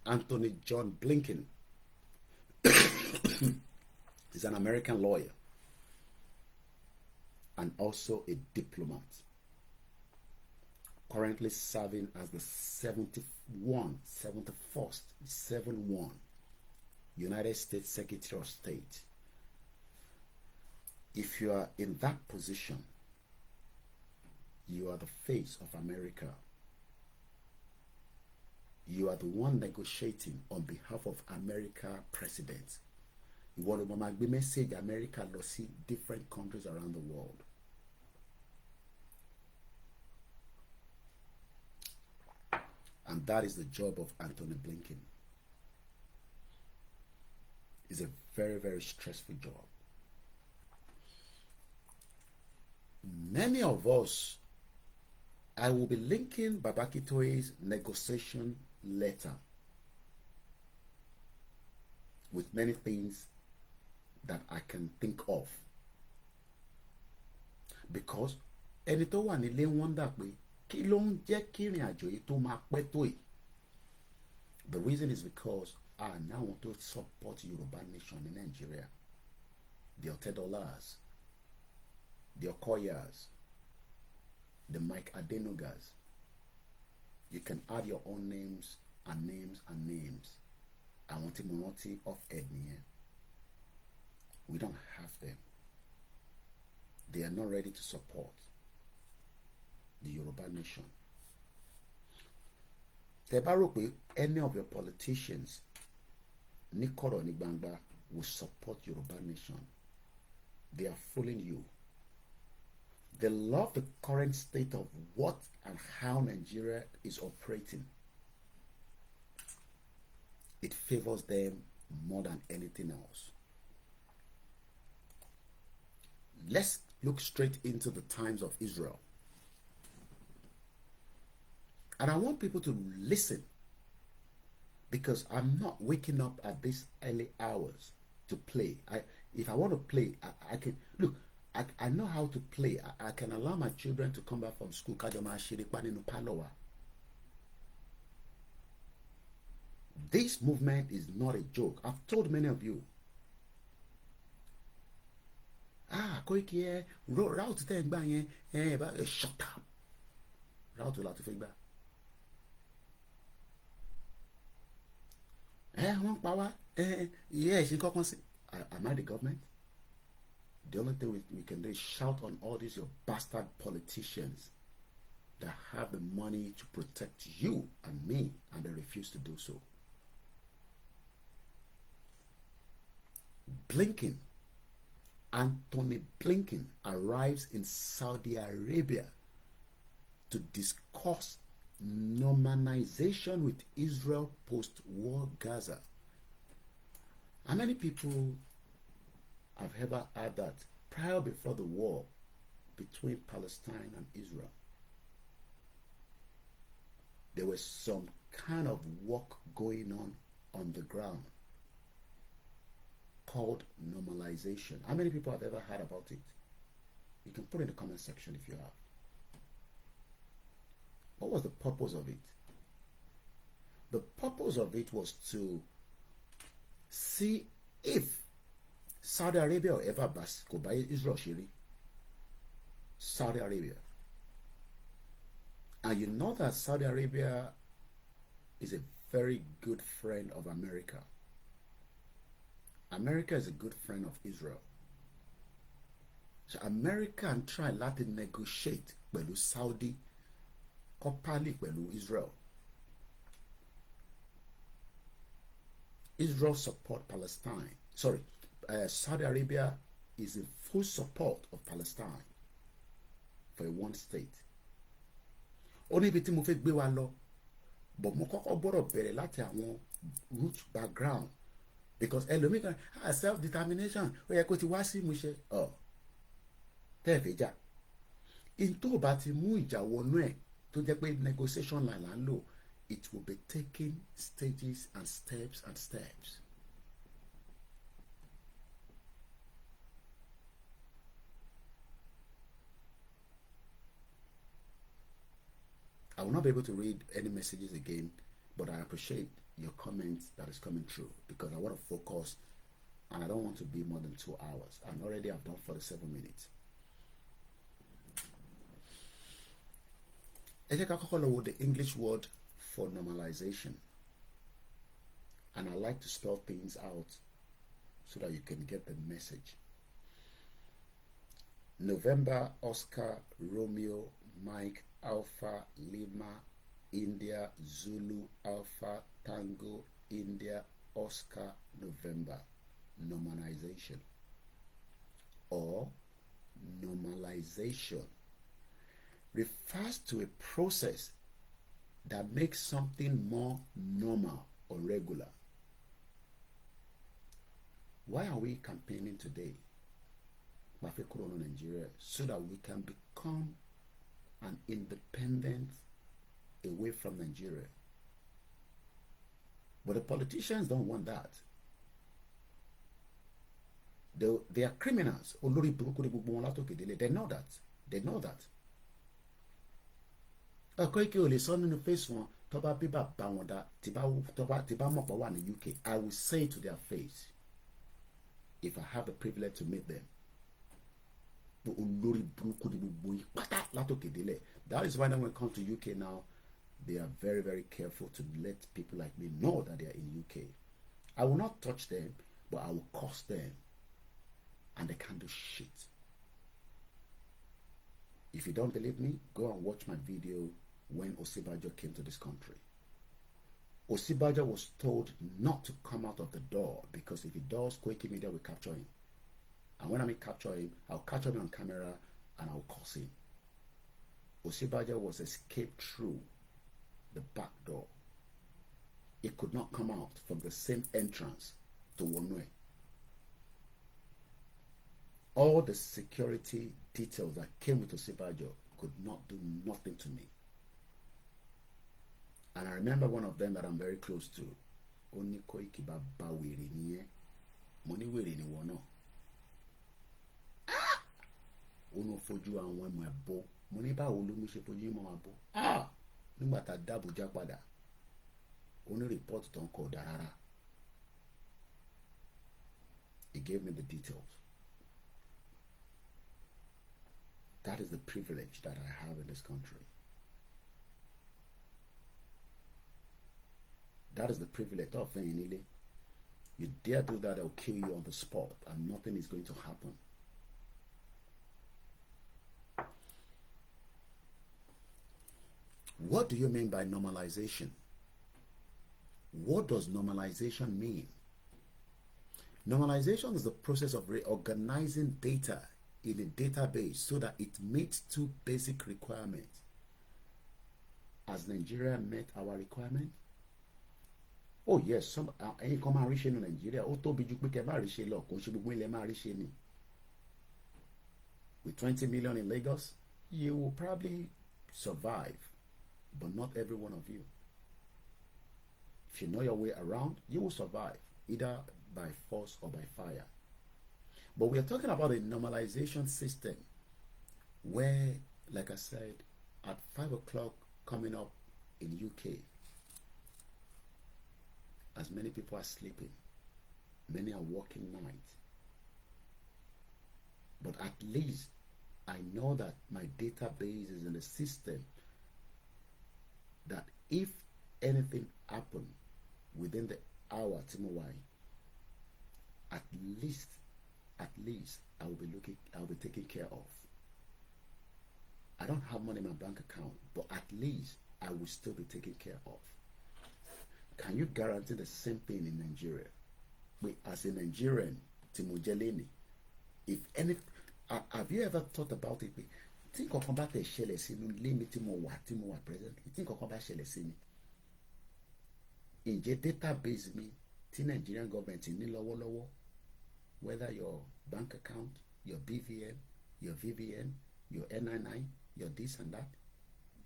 Anthony John Blinken is an American lawyer and also a diplomat, currently serving as the 71st United States Secretary of State. If you are in that position, you are the face of America. You are the one negotiating on behalf of America president. You want to make message America to see different countries around the world. And that is the job of Anthony Blinken. It's a very, very stressful job. Many of us, I will be linking Baba Akintoye's negotiation letter with many things that I can think of. Because ẹni tó wà nílé wonder pé kí ló ń jẹ́ kí ìrìn àjò yìí tó máa pẹ́ tó yìí. The reason is because I now want to support Yoruba nation in Nigeria. The Otedolas, the Okoyas, the Mike Adenugas. You can add your own names and names and names. I want Monoti of Ednia. We don't have them. They are not ready to support the Yoruba nation. Tẹ́ bá rò pé any of your politicians ní kọ̀rọ̀ ní gbangba will support Yoruba nation, they are fooling you. They love the current state of what and how Nigeria is operating. It favors them more than anything else. Let's look straight into the times of Israel. And I want people to listen, because I'm not waking up at these early hours to play. If I want to play, I can. Look, I know how to play. I can allow my children to come back from school. This movement is not a joke. I've told many of you. Koiki, route 10 bang, shut up. Route to lot of feedback. One power. Yeah, she got one. Am I the government? The only thing we can do is shout on all these your bastard politicians that have the money to protect you and me, and they refuse to do so. Anthony Blinken arrives in Saudi Arabia to discuss normalization with Israel post-war Gaza. How many people have ever heard that prior before the war between Palestine and Israel, there was some kind of work going on the ground called normalization? How many people have ever heard about it? You can put in the comment section if you have. What was the purpose of it? The purpose of it was to see if Saudi Arabia or ever could buy Israel Shiri. Saudi Arabia. And you know that Saudi Arabia is a very good friend of America. America is a good friend of Israel. So America can try to negotiate with Saudi, properly with Israel. Israel support Palestine. Sorry, Saudi Arabia is in full support of Palestine for a one state. Only bit mo fẹ́ gbé wa lọ, but mo kọ́kọ́ gbọ́dọ̀ bẹ̀rẹ̀ láti àwọn root background, because ẹlòmíì kan self determination ó yẹ kó ti wá sí ìmúṣẹ tẹ́ẹ̀fẹ́ jà in tó bá ti mú ìjà wọnú ẹ̀ tó jẹ́ pé negotiation line là ń lò, it will be taking stages and steps and steps. I will not be able to read any messages again, but I appreciate your comments that is coming through, because I want to focus and I don't want to be more than 2 hours. And already I've done 47 minutes. I think I call it the English word for normalization. And I like to spell things out so that you can get the message. November, Oscar, Romeo, Mike, Alpha, Lima, India, Zulu, Alpha, Tango, India, Oscar, November. Normalization or normalization refers to a process that makes something more normal or regular. Why are we campaigning today, Nigeria, so that we can become an independent away from Nigeria? But the politicians don't want that. They are criminals. They know that. They know that. Koiki ò lè sọ nínú face wọn tó bá bí bàbá wọn dá tí bá mọ̀ pọ̀ wà ní UK. I will say it to their face if I have the privilege to meet them. That is why when we come to UK now, they are very, very careful to let people like me know that they are in UK. I will not touch them, but I will curse them. And they can't do shit. If you don't believe me, go and watch my video when Osibajo came to this country. Osibajo was told not to come out of the door, because if he does, Koikimedia will capture him. And when I mean capture him, I'll capture him on camera and I'll curse him. Osibajo was escaped through the back door. He could not come out from the same entrance to Wonwe. All the security details that came with Osibajo could not do nothing to me. And I remember one of them that I'm very close to. Oni Koiki baba were niye. Money were ni wono. Ah! Ono fojú àwọn ọmọ ẹbọ. Money ba wo ló mi ṣe fojú mo abo. Ah! Nígbà tá d'Abuja padà. Oni report ton ko darara. He gave me the details. That is the privilege that I have in this country. That is the privilege of Fenile. You dare do that, I'll kill you on the spot, and nothing is going to happen. What do you mean by normalization? What does normalization mean? Normalization is the process of reorganizing data in a database so that it meets two basic requirements. Has Nigeria met our requirement? Oh yes, some ẹ̀yin kan máa rí ṣe ní Nigeria. Ó tóbi jù pé kẹ́ bá rí ṣe lọ, kò ṣe gbogbo ilẹ̀ máa rí ṣe ni. With 20 million in Lagos, you will probably survive, but not every one of you. If you know your way around, you will survive, either by force or by fire. But we are talking about a normalization system where, like I said, at 5 o'clock coming up in UK, as many people are sleeping, many are working nights. But at least I know that my database is in a system that if anything happened within the hour, Timowai, at least I will be taken care of. I don't have money in my bank account, but at least I will still be taken care of. Can you guarantee the same thing in Nigeria? As a Nigerian, Timojeleni, if any, have you ever thought about it? Think of about the Shelesini, limit Timo present. Think of about Shelesini. In your database, me, the Nigerian government in Nilowo, whether your bank account, your BVN, your VVN, your NIN, your this and that,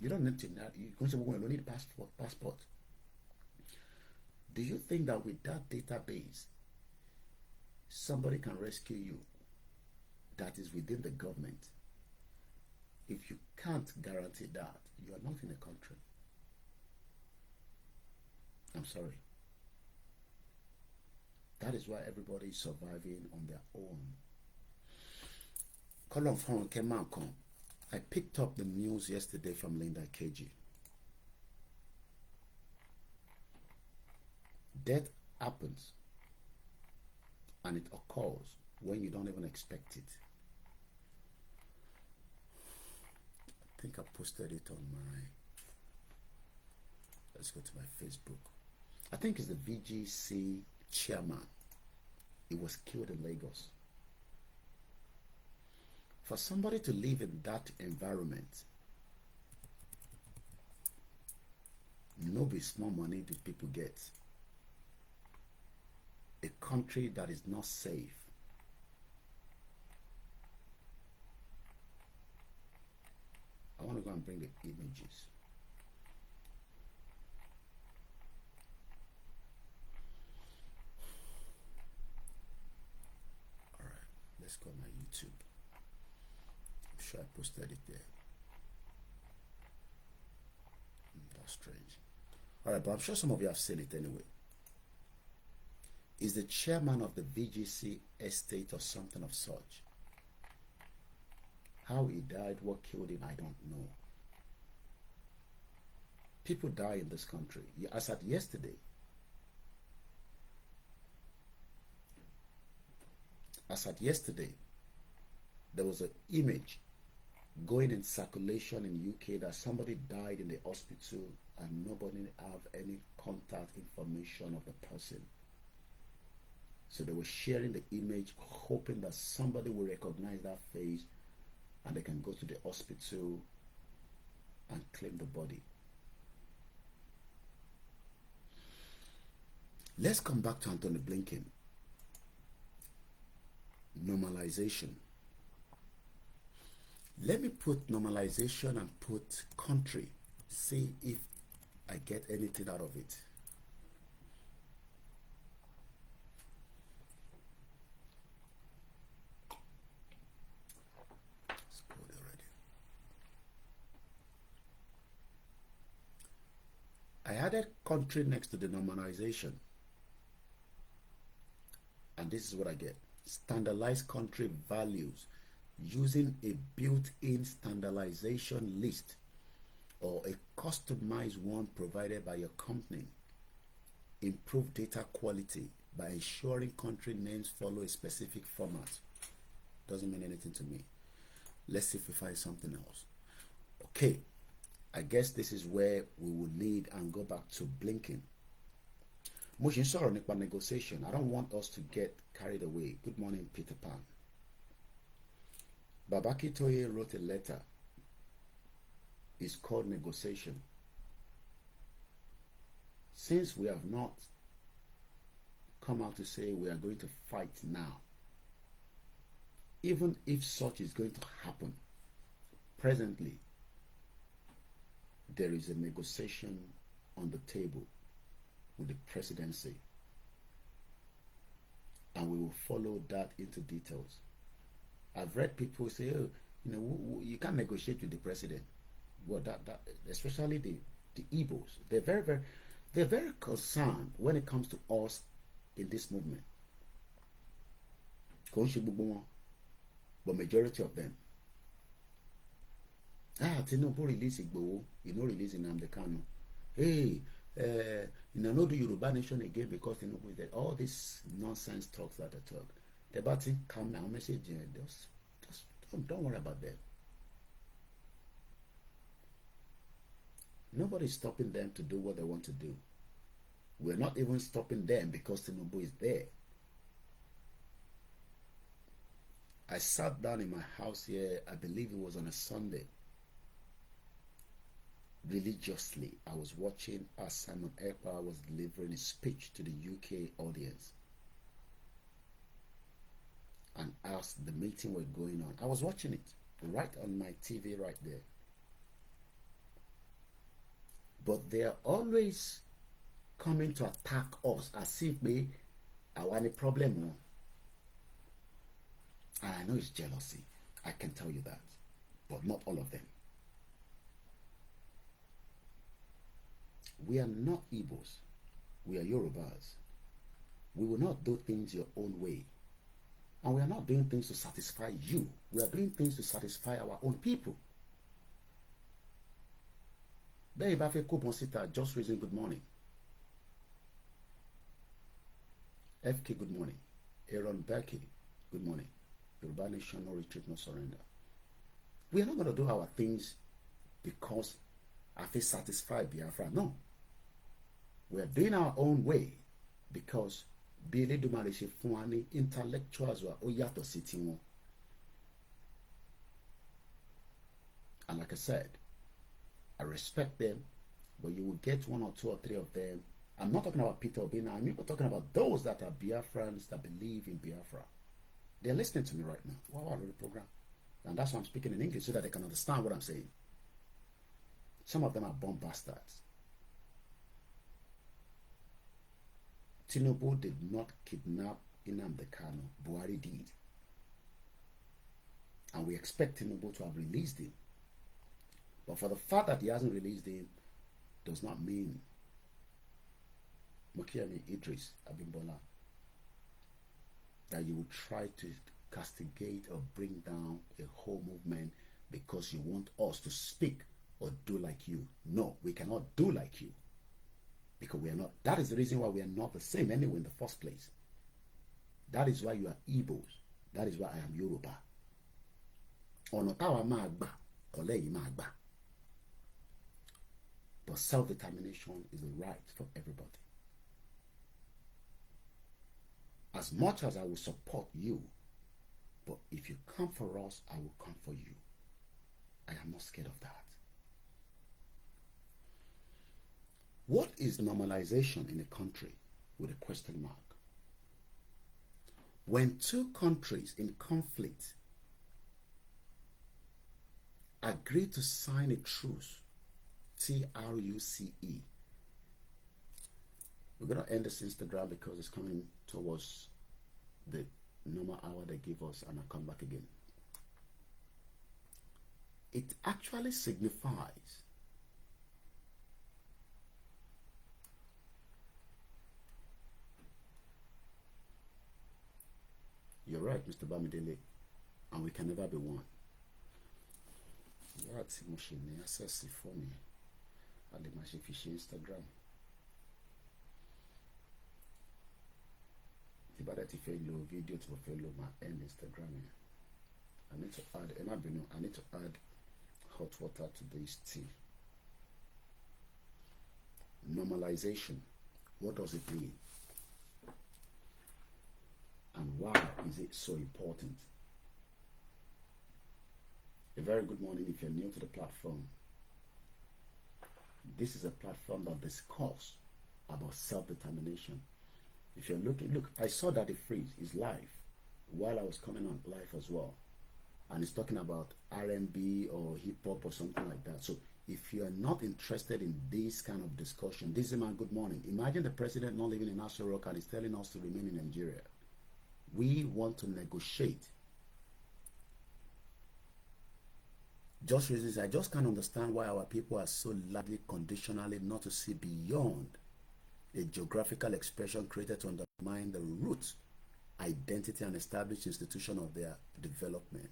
you don't need to know. You don't need passport. Do you think that with that database, somebody can rescue you that is within the government? If you can't guarantee that, you are not in the country. I'm sorry. That is why everybody is surviving on their own. I picked up the news yesterday from Linda KG. Death happens, and it occurs when you don't even expect it. I think I posted it on my, let's go to my Facebook. I think it's the VGC chairman. He was killed in Lagos. For somebody to live in that environment, no be small money do people get. A country that is not safe. I want to go and bring the images. All right, let's go on my YouTube. I'm sure I posted it there. That's strange. All right, but I'm sure some of you have seen it anyway. Is the chairman of the VGC estate or something of such. How he died, what killed him, I don't know. People die in this country. As at yesterday, there was an image going in circulation in UK that somebody died in the hospital and nobody have any contact information of the person. So they were sharing the image, hoping that somebody will recognize that face and they can go to the hospital and claim the body. Let's come back to Anthony Blinken. Normalization. Let me put normalization and put country. See if I get anything out of it. I added country next to the normalization. And this is what I get. Standardized country values using a built-in standardization list or a customized one provided by your company. Improve data quality by ensuring country names follow a specific format. Doesn't mean anything to me. Let's see if we find something else. Okay. I guess this is where we will need and go back to blinking. Mo ṣì ń sọ̀rọ̀ nípa negotiation. I don't want us to get carried away. Good morning, Peter Pan. Baba Akintoye wrote a letter. It's called negotiation. Since we have not come out to say we are going to fight now, even if such is going to happen, presently, there is a negotiation on the table with the presidency, and we will follow that into details. I've read people say, oh, you know, you can't negotiate with the president. Well, that especially the Igbos, they're very concerned when it comes to us in this movement. But majority of them, TINUBU release Igboho, you know, release Nnamdi Kanu. Hey, you know, no do Yoruba nation again because TINUBU is there. All these nonsense talks that they talk. The bad thing come now, message, just don't worry about them. Nobody's stopping them to do what they want to do. We're not even stopping them because TINUBU is there. I sat down in my house here, I believe it was on a Sunday. Religiously, I was watching as Simon Ekpa was delivering a speech to the UK audience. And as the meeting was going on, I was watching it right on my TV right there. But they are always coming to attack us as if we are any problem. And I know it's jealousy. I can tell you that. But not all of them. We are not Igbos. We are Yorubas. We will not do things your own way. And we are not doing things to satisfy you. We are doing things to satisfy our own people. Then if I feel just raising good morning. FK, good morning. Aaron Becky, good morning. Yoruba Nation, no retreat, no surrender. We are not going to do our things because I feel satisfied, Biafra. No. We are doing our own way because intellectuals were oyato sitting. And like I said, I respect them, but you will get one or two or three of them. I'm not talking about Peter Obi now. I'm talking about those that are Biafrans that believe in Biafra. They're listening to me right now. Wow, the program. And that's why I'm speaking in English so that they can understand what I'm saying. Some of them are bomb bastards. TINUBU did not kidnap Nnamdi Kanu. Buhari did. And we expect TINUBU to have released him. But for the fact that he hasn't released him does not mean Mokiami Idris Abimbola that you will try to castigate or bring down a whole movement because you want us to speak or do like you. No, we cannot do like you. Because we are not. That is the reason why we are not the same anyway in the first place. That is why you are Igbos. That is why I am Yoruba. But self-determination is a right for everybody. As much as I will support you, but if you come for us, I will come for you. I am not scared of that. What is normalization in a country with a question mark? When two countries in conflict agree to sign a truce, TRUCE. We're going to end this Instagram because it's coming towards the normal hour they give us, and I'll come back again. It actually signifies you're right, Mr. Bamidele, and we can never be one. What's machine access for me? And the machine fish Instagram. If I follow video to follow my end Instagram. I need to add, I need to add hot water to this tea. Normalization. What does it mean? And why is it so important? A very good morning if you're new to the platform. This is a platform that discusses about self-determination. If you're looking, look, I saw that the phrase is live while I was coming on live as well. And it's talking about R&B or hip-hop or something like that. So if you're not interested in this kind of discussion, this is my good morning. Imagine the president not living in Aso Rock and is telling us to remain in Nigeria. We want to negotiate. Just reasons I just can't understand why our people are so largely conditionally not to see beyond a geographical expression created to undermine the root, identity, and established institution of their development.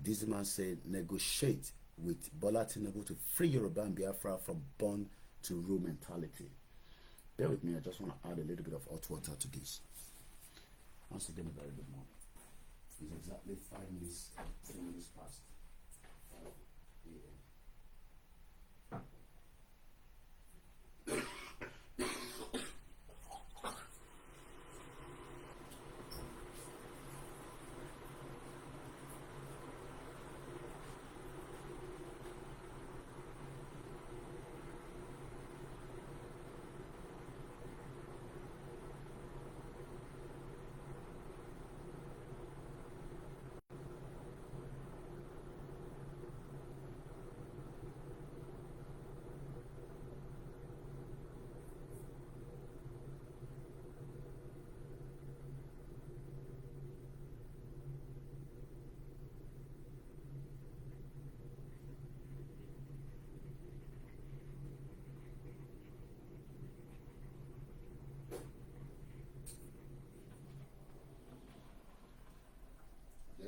This man said, negotiate with Bola TINUBU to free Yoruba and Biafra from born to rule mentality. Bear with me, I just want to add a little bit of hot water to this. Once again, a very good morning. It's exactly 3 minutes past 5 a.m.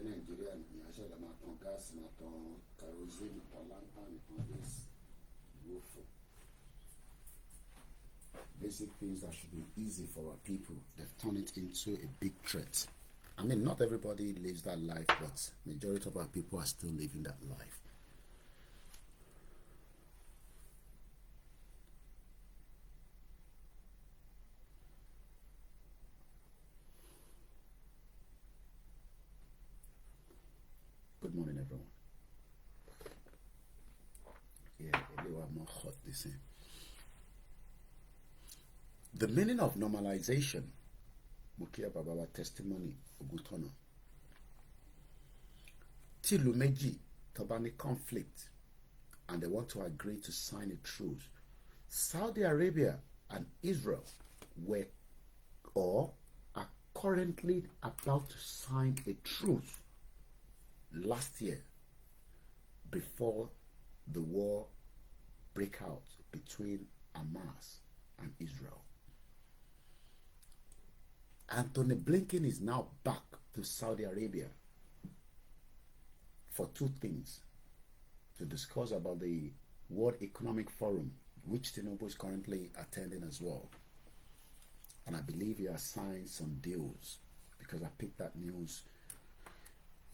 Nigeria ni a ṣẹlẹ̀ máa tan gáàsì máa tan kerosene tan lantern tan this woeful basic things that should be easy for our people. They've turned it into a big threat. I mean, not everybody lives that life, but majority of our people are still living that life. Good morning, everyone. Yeah, a little more hot this thing. The meaning of normalization, Mukia Babawa testimony, Ogutono. Tilu Meji, Tobani conflict, and they want to agree to sign a truce. Saudi Arabia and Israel were or are currently about to sign a truce last year before the war break out between Hamas and Israel. Anthony Blinken is now back to Saudi Arabia for two things: to discuss about the World Economic Forum, which TINUBU is currently attending as well. And I believe he has signed some deals, because I picked that news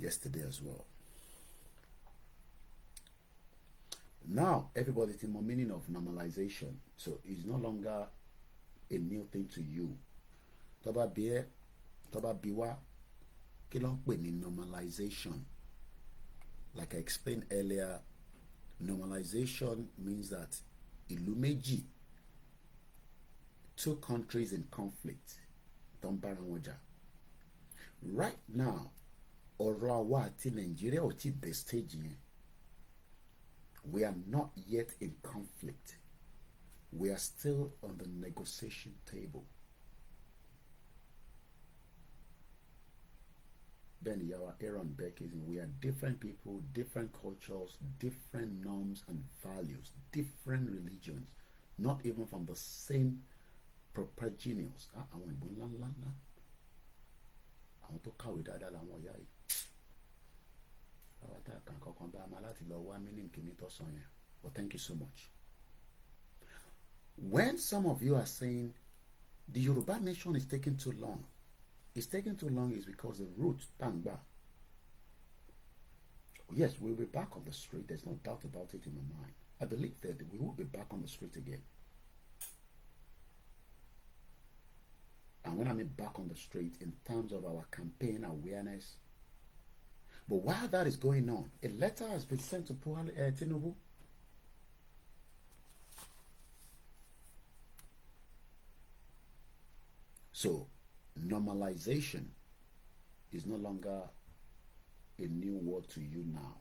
yesterday as well. Now, everybody thinks more meaning of normalization. So it's no longer a new thing to you. Toba biwa, kilon pe ni normalization. Like I explained earlier, normalization means that ìlú méjì, two countries in conflict, don't bára wọn jà. Right now, ọ̀rọ̀ àwa àti Nigeria ò tí dé stage yẹn. We are not yet in conflict. We are still on the negotiation table. Then Yawa Aaron Beck is, we are different people, different cultures, different norms and values, different religions, not even from the same propaginos. Àwọn ìbò ńlá ńlá ńlá. Àwọn tó kàwé dáadáa làwọn ọ̀yá yìí. But thank you so much. When some of you are saying the Yoruba nation is taking too long, it's taking too long is because the root, Tangba. Yes, we'll be back on the street. There's no doubt about it in my mind. I believe that we will be back on the street again. And when I mean back on the street, in terms of our campaign awareness. But while that is going on, a letter has been sent to TINUBU. So, normalization is no longer a new word to you now.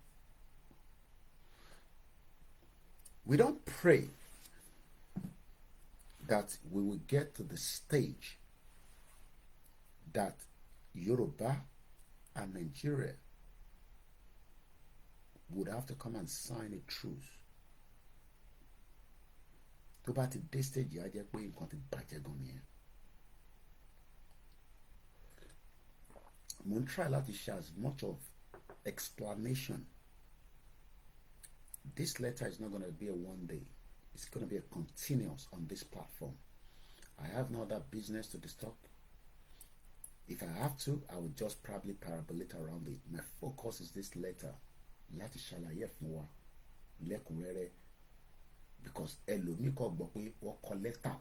We don't pray that we will get to the stage that Yoruba and Nigeria would have to come and sign a truce. Tó bá ti dé stage yìí á jẹ́ pé nǹkan ti bàjẹ́ gan nìyẹn. Mo ń try láti share as much of explanation. This letter is not going to be a one day. It's going to be a continuous on this platform. I have no other business to disturb. If I have to, I will just probably parabolate around it. My focus is this letter. Láti ṣàlàyé fún wa lẹ́kùnrẹ́rẹ́, because ẹlòmíì kò gbọ́ pé wọ́n kọ lẹ́tà,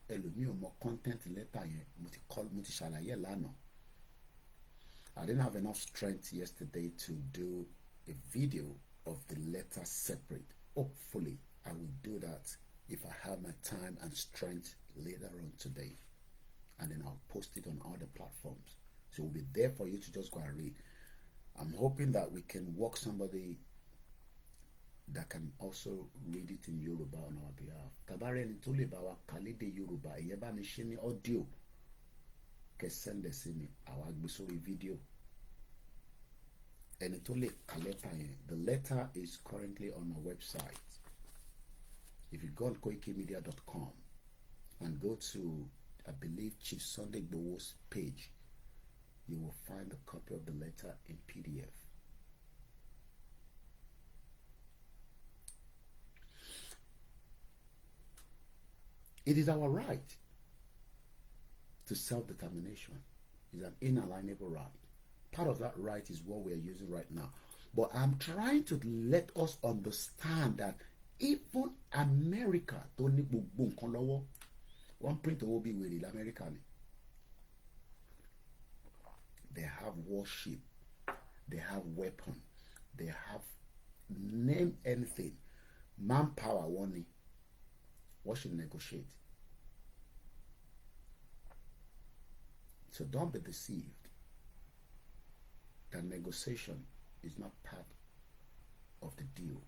ẹlòmíì ò mọ content lẹ́tà yẹn. Mo ti ṣàlàyé lánàá. I didn't have enough strength yesterday to do a video of the letter separate. Hopefully, I will do that if I have my time and strength later on today. And then I'll post it on other platforms. So it will be there for you to just go and read. I'm hoping that we can work somebody that can also read it in Yoruba on our behalf. Tabare ni tó lè bá wa kà lédè Yoruba, ìyẹn bá mi ṣe ní audio. Kẹ́ send ẹ̀ sí mi, àwa gbé sórí video. Ẹni tó lè kà lẹ́tà yẹn. The letter is currently on our website. If you go on koikimedia.com and go to, I believe, Chief Sunday Igboho's page, you will find a copy of the letter in PDF. It is our right to self-determination. It's an inalienable right. Part of that right is what we are using right now. But I'm trying to let us understand that even America don't need gbogbo nǹkan lọ́wọ́. One print owó bí wèrè l'America ni. They have warship, they have weapon, they have, name anything, manpower wọ́n ní. What should negotiate? So don't be deceived that negotiation is not part of the deal.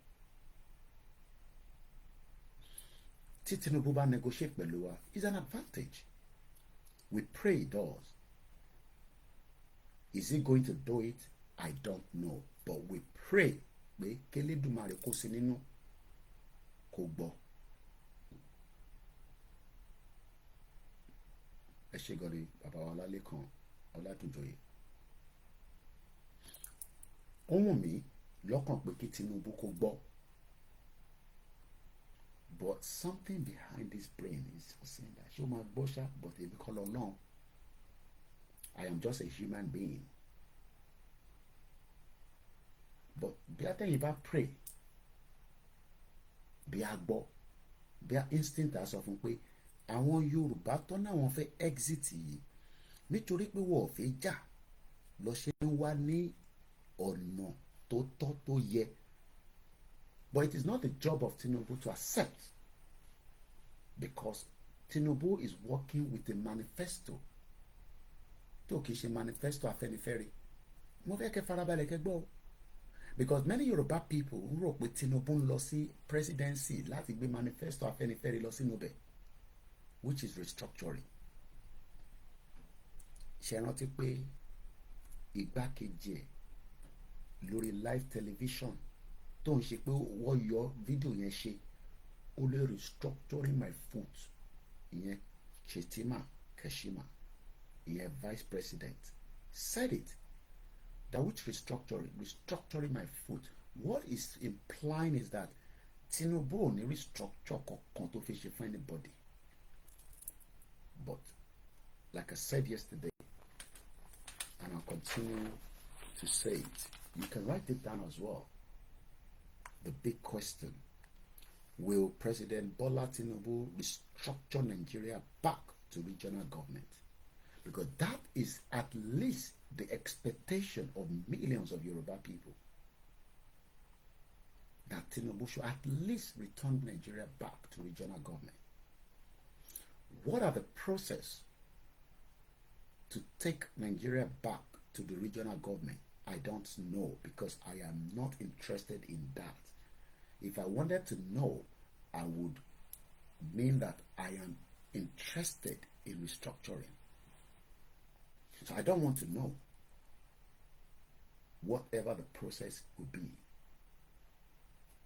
Tí Tinubu bá negotiate pẹ̀lú wa is an advantage. We pray it does. Is he going to do it? I don't know. But we pray pé k'Elédùmarè kó sí nínú kó gbọ́. Ẹ ṣé gan ni bàbá wa Ọlálékan Ọlátúnjọyè. Ó wù mí lọ́kàn pé kí Tinubu kó gbọ́. But something behind his brain is saying that ṣé ó máa gbọ́ ṣá, but èmi kọ́ l'Ọlọ́run. I am just a human being. But bí atẹ́yìn bá pray, bí a gbọ́, bí a instinct a sọ fún pé àwọn Yorùbá tó náà wọ́n fẹ́ exit yìí nítorí pé wọ́n ò fẹ́ jà lọ ṣe ń wá ní ọ̀nà tó tọ́ tó yẹ. But it is not the job of Tinubu to accept, because Tinubu is working with a manifesto. Tó kìí ṣe manifesto AFENIFERE. Mo fẹ́ kẹ́ farabalẹ̀ kẹ́ gbọ́. Because many Yoruba people ń rò pé Tinubu ń lọ sí presidency láti gbé manifesto AFENIFERE lọ sínú bẹ̀, which is restructuring. Ṣé rántí pé igbákejì ẹ̀ lórí live television tó ń ṣe pé wọ́n yọ fídíò yẹn ṣe ó lè restructuring my foot, ìyẹn Chetima Keshima, ìyẹn vice president, said it. That which restructuring my foot. What is implying is that Tinubu ò ní restructure kankan tó fi ṣe fún anybody. But like I said yesterday, and I'll continue to say it, you can write it down as well. the big question. Will President Bola Tinubu restructure Nigeria back to regional government? Because that is at least the expectation of millions of Yoruba people. That Tinubu should at least return Nigeria back to regional government. What are the process to take Nigeria back to the regional government? I don't know, because I am not interested in that. If I wanted to know, I would mean that I am interested in restructuring. So I don't want to know whatever the process will be.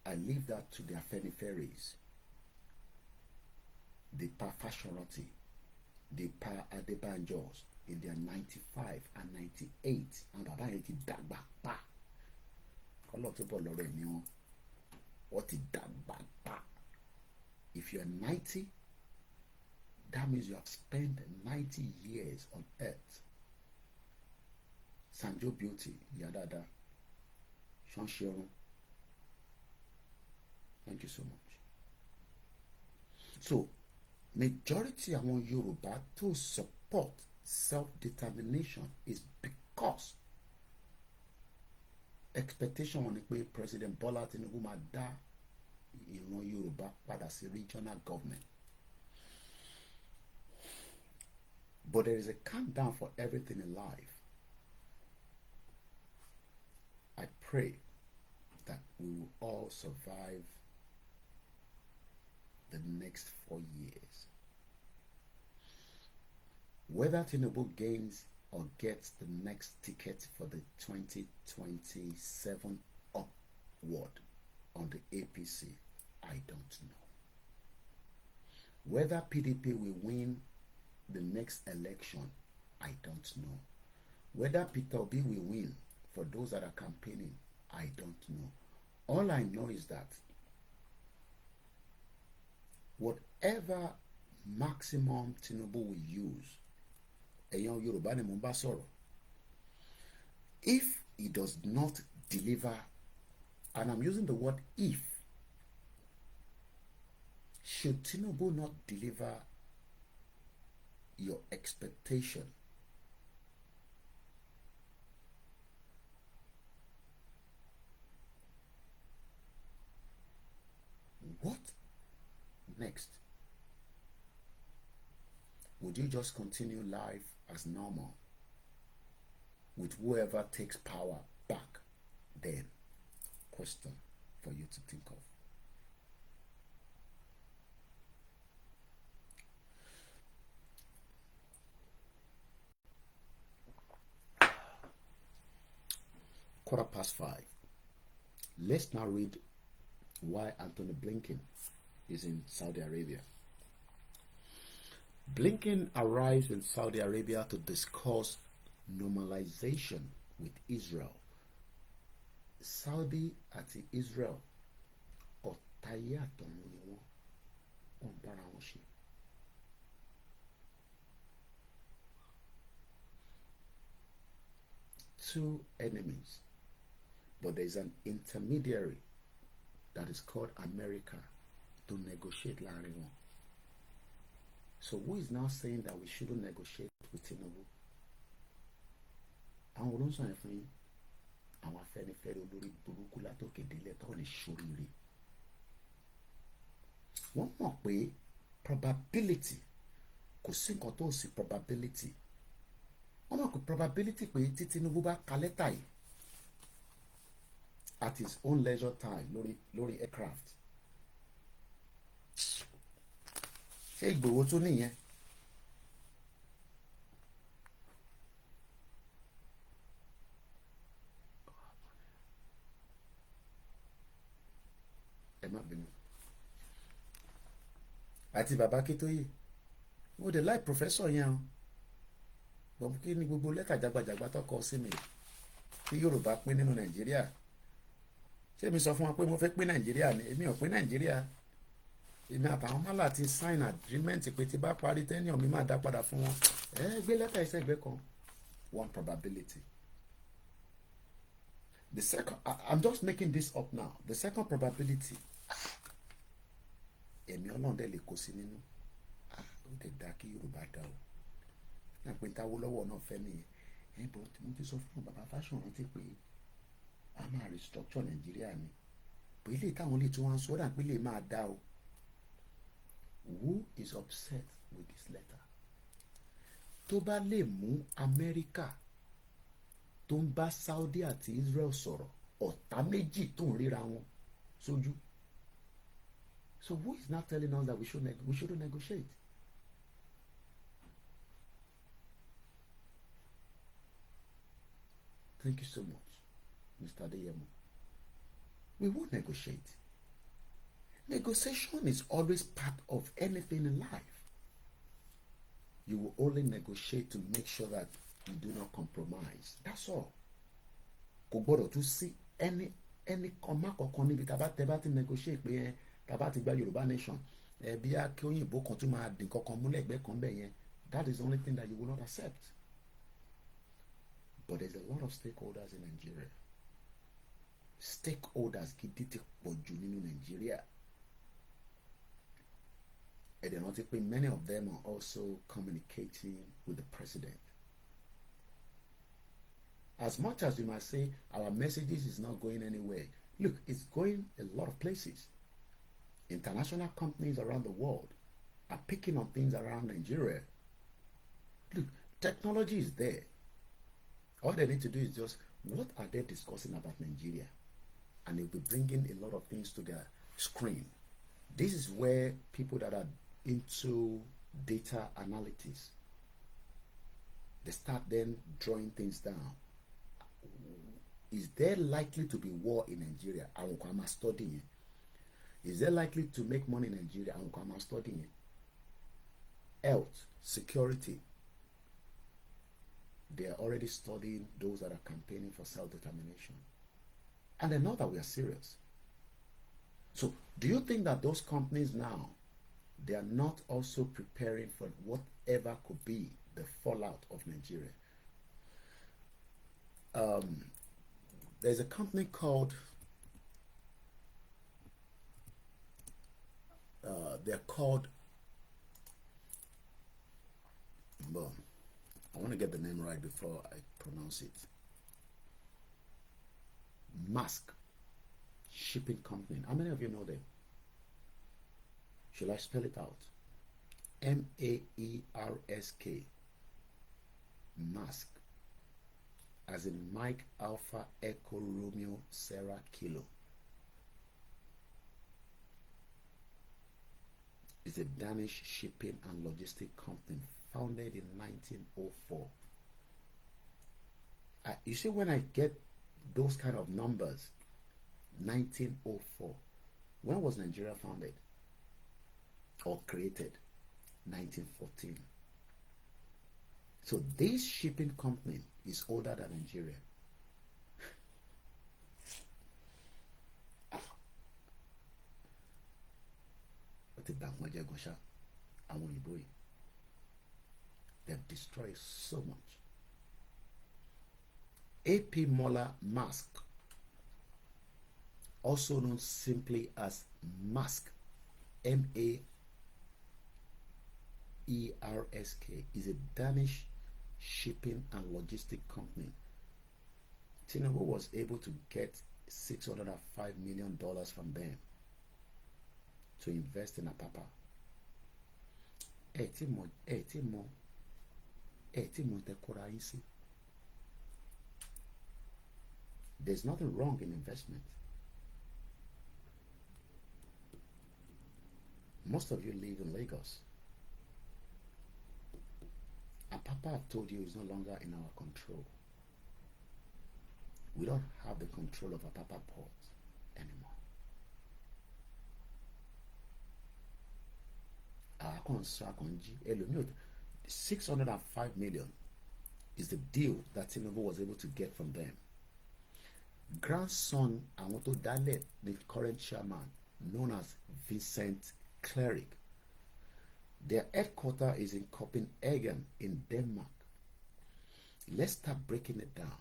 I leave that to the AFENIFEREs, the Pa Fashionati, the Pa ADEBANJOs in their 95 and 98, and bàbá yẹn ti dàgbà pa. Kọ́lọ́ tó bọ̀ lọ́rọ̀ ẹ̀mí wọn, wọ́n ti dàgbà pa. If you are 90, that means you have spent 90 years on earth. Sanjo Beauty, Yadada, Shanshiron. Thank you so much. So, majority among Yoruba to support self-determination is because expectation on the President Bola Tinubu máa dá ìran Yoruba padà sí regional government. But there is a countdown for everything in life. I pray that we will all survive the next 4 years. Whether Tinubu gains or gets the next ticket for the 2027 upward on the APC, I don't know. Whether PDP will win the next election, I don't know. Whether Peter Obi will win, for those that are campaigning, I don't know. All I know is that whatever maximum Tinubu will use, ẹ̀yàn Yorùbá ni mo bá sọ̀rọ̀, if he does not deliver, and I'm using the word if, should Tinubu not deliver your expectation, what next? Would you just continue life as normal with whoever takes power back then? Question for you to think of. (5:15). Let's now read why Anthony Blinken is in Saudi Arabia. Blinken arrives in Saudi Arabia to discuss normalization with Israel. Saudi àti Israel ọ̀tá àtọ̀run ni wọ́n bára wọn ṣe. Two enemies, but there is an intermediary that is called America to negotiate láàrin wọn. So who is now saying that we shouldn't negotiate with Tinubu? Àwọn olóńsàn yẹn fún yín, àwọn Afẹ́nifẹ́re olórí burúkú látòkè délẹ̀ tó lè ṣoríire. Wọ́n mọ̀ pé probability, kò sí nǹkan tó sí probability. Wọ́n mọ̀ pé probability pé tí Tinubu bá ka lẹ́tà yìí at his own leisure time lórí aircraft, ṣé Ìgbòho tó nìyẹn? Ẹ má bínú. Àti bàbá Akíntóyè, mo dé láì professor yẹn o. Bọ̀mù kí ni gbogbo lẹ́tà jagbajàgba tó kọ sí mi tí Yorùbá pín nínú Nàìjíríà? Ṣé mi sọ fún wa pé mo fẹ́ pín Nàìjíríà ni? Èmi ò pín Nàìjíríà. Èmi àtàwọn mọ́là ti sign agreement pé tí bá parí tenure mi máa dá padà fún wọn. Gbé lẹ́tà iṣẹ́ ìgbẹ́ kan. One probability. The second, I'm just making this up now. The second probability, èmi Ọlọ́run dẹ̀ lè kó sí nínú. Ó dẹ̀ dá kí Yorùbá dá o. Náà pé táwọ́ lọ́wọ́ náà fẹ́ nìyẹn. Bó mo ti sọ fún bàbá Fáṣọ̀rántí rántí pé a máa restructure Nàìjíríà ni. Pé ilé táwọn lè tún wá ń sọ dà pé lè máa dá o. Who is upset with this letter? Tó bá lè mú Amẹ́ríkà tó ń bá Saudi àti Israel sọ̀rọ̀, ọ̀tá méjì tó ń ríra wọn sójú. So who is now telling us that we shouldn't negotiate? Thank you so much, Mr. Adeyemo. We won't negotiate. Negotiation is always part of anything in life. You will only negotiate to make sure that you do not compromise. That's all. Kò gbọ́dọ̀ tún sí any kọ́má kankan níbi tẹ́ bá ti negotiate pé tá bá ti gba Yorùbá nation bí a kí òyìnbó kan tún máa dín kankan múlẹ̀ ẹgbẹ́ kan bẹ̀ yẹn. That is the only thing that you will not accept. But there's a lot of stakeholders in Nigeria. Stakeholders gidi ti pọ̀ jù nínú Nigeria. And they notice many of them are also communicating with the president. As much as you might say our messages is not going anywhere, look, it's going a lot of places. International companies around the world are picking on things around Nigeria. Look, technology is there. All they need to do is just, what are they discussing about Nigeria? And they'll be bringing a lot of things to their screen. This is where people that are into data analytics, they start then drawing things down. Is there likely to be war in Nigeria? I'm studying it. Is there likely to make money in Nigeria? I'm studying it. Health, security. They are already studying those that are campaigning for self-determination. And they know that we are serious. So do you think that those companies now, they are not also preparing for whatever could be the fallout of Nigeria? There's a company called, they're called, well, I want to get the name right before I pronounce it. Maersk Shipping Company. How many of you know them? Shall I spell it out? M-A-E-R-S-K. Maersk. As in Mike Alpha Echo Romeo Sarah Kilo. It's a Danish shipping and logistic company founded in 1904. You see, when I get those kind of numbers, 1904, when was Nigeria founded or created? 1914. So this shipping company is older than Nigeria. They've destroyed so much. A.P. Moller Maersk, also known simply as Maersk, M-A-E-R-S-K, is a Danish shipping and logistic company. TINUBU was able to get $605 million from them to invest in Apapa. There's nothing wrong in investment. Most of you live in Lagos. Apapa, I've told you, is no longer in our control. We don't have the control of Apapa Port anymore. $605 million is the deal that TINUBU was able to get from them. Grandson, Amoto Dale, the current chairman, known as Vincent Cleric. Their headquarters is in Copenhagen in Denmark. Let's start breaking it down.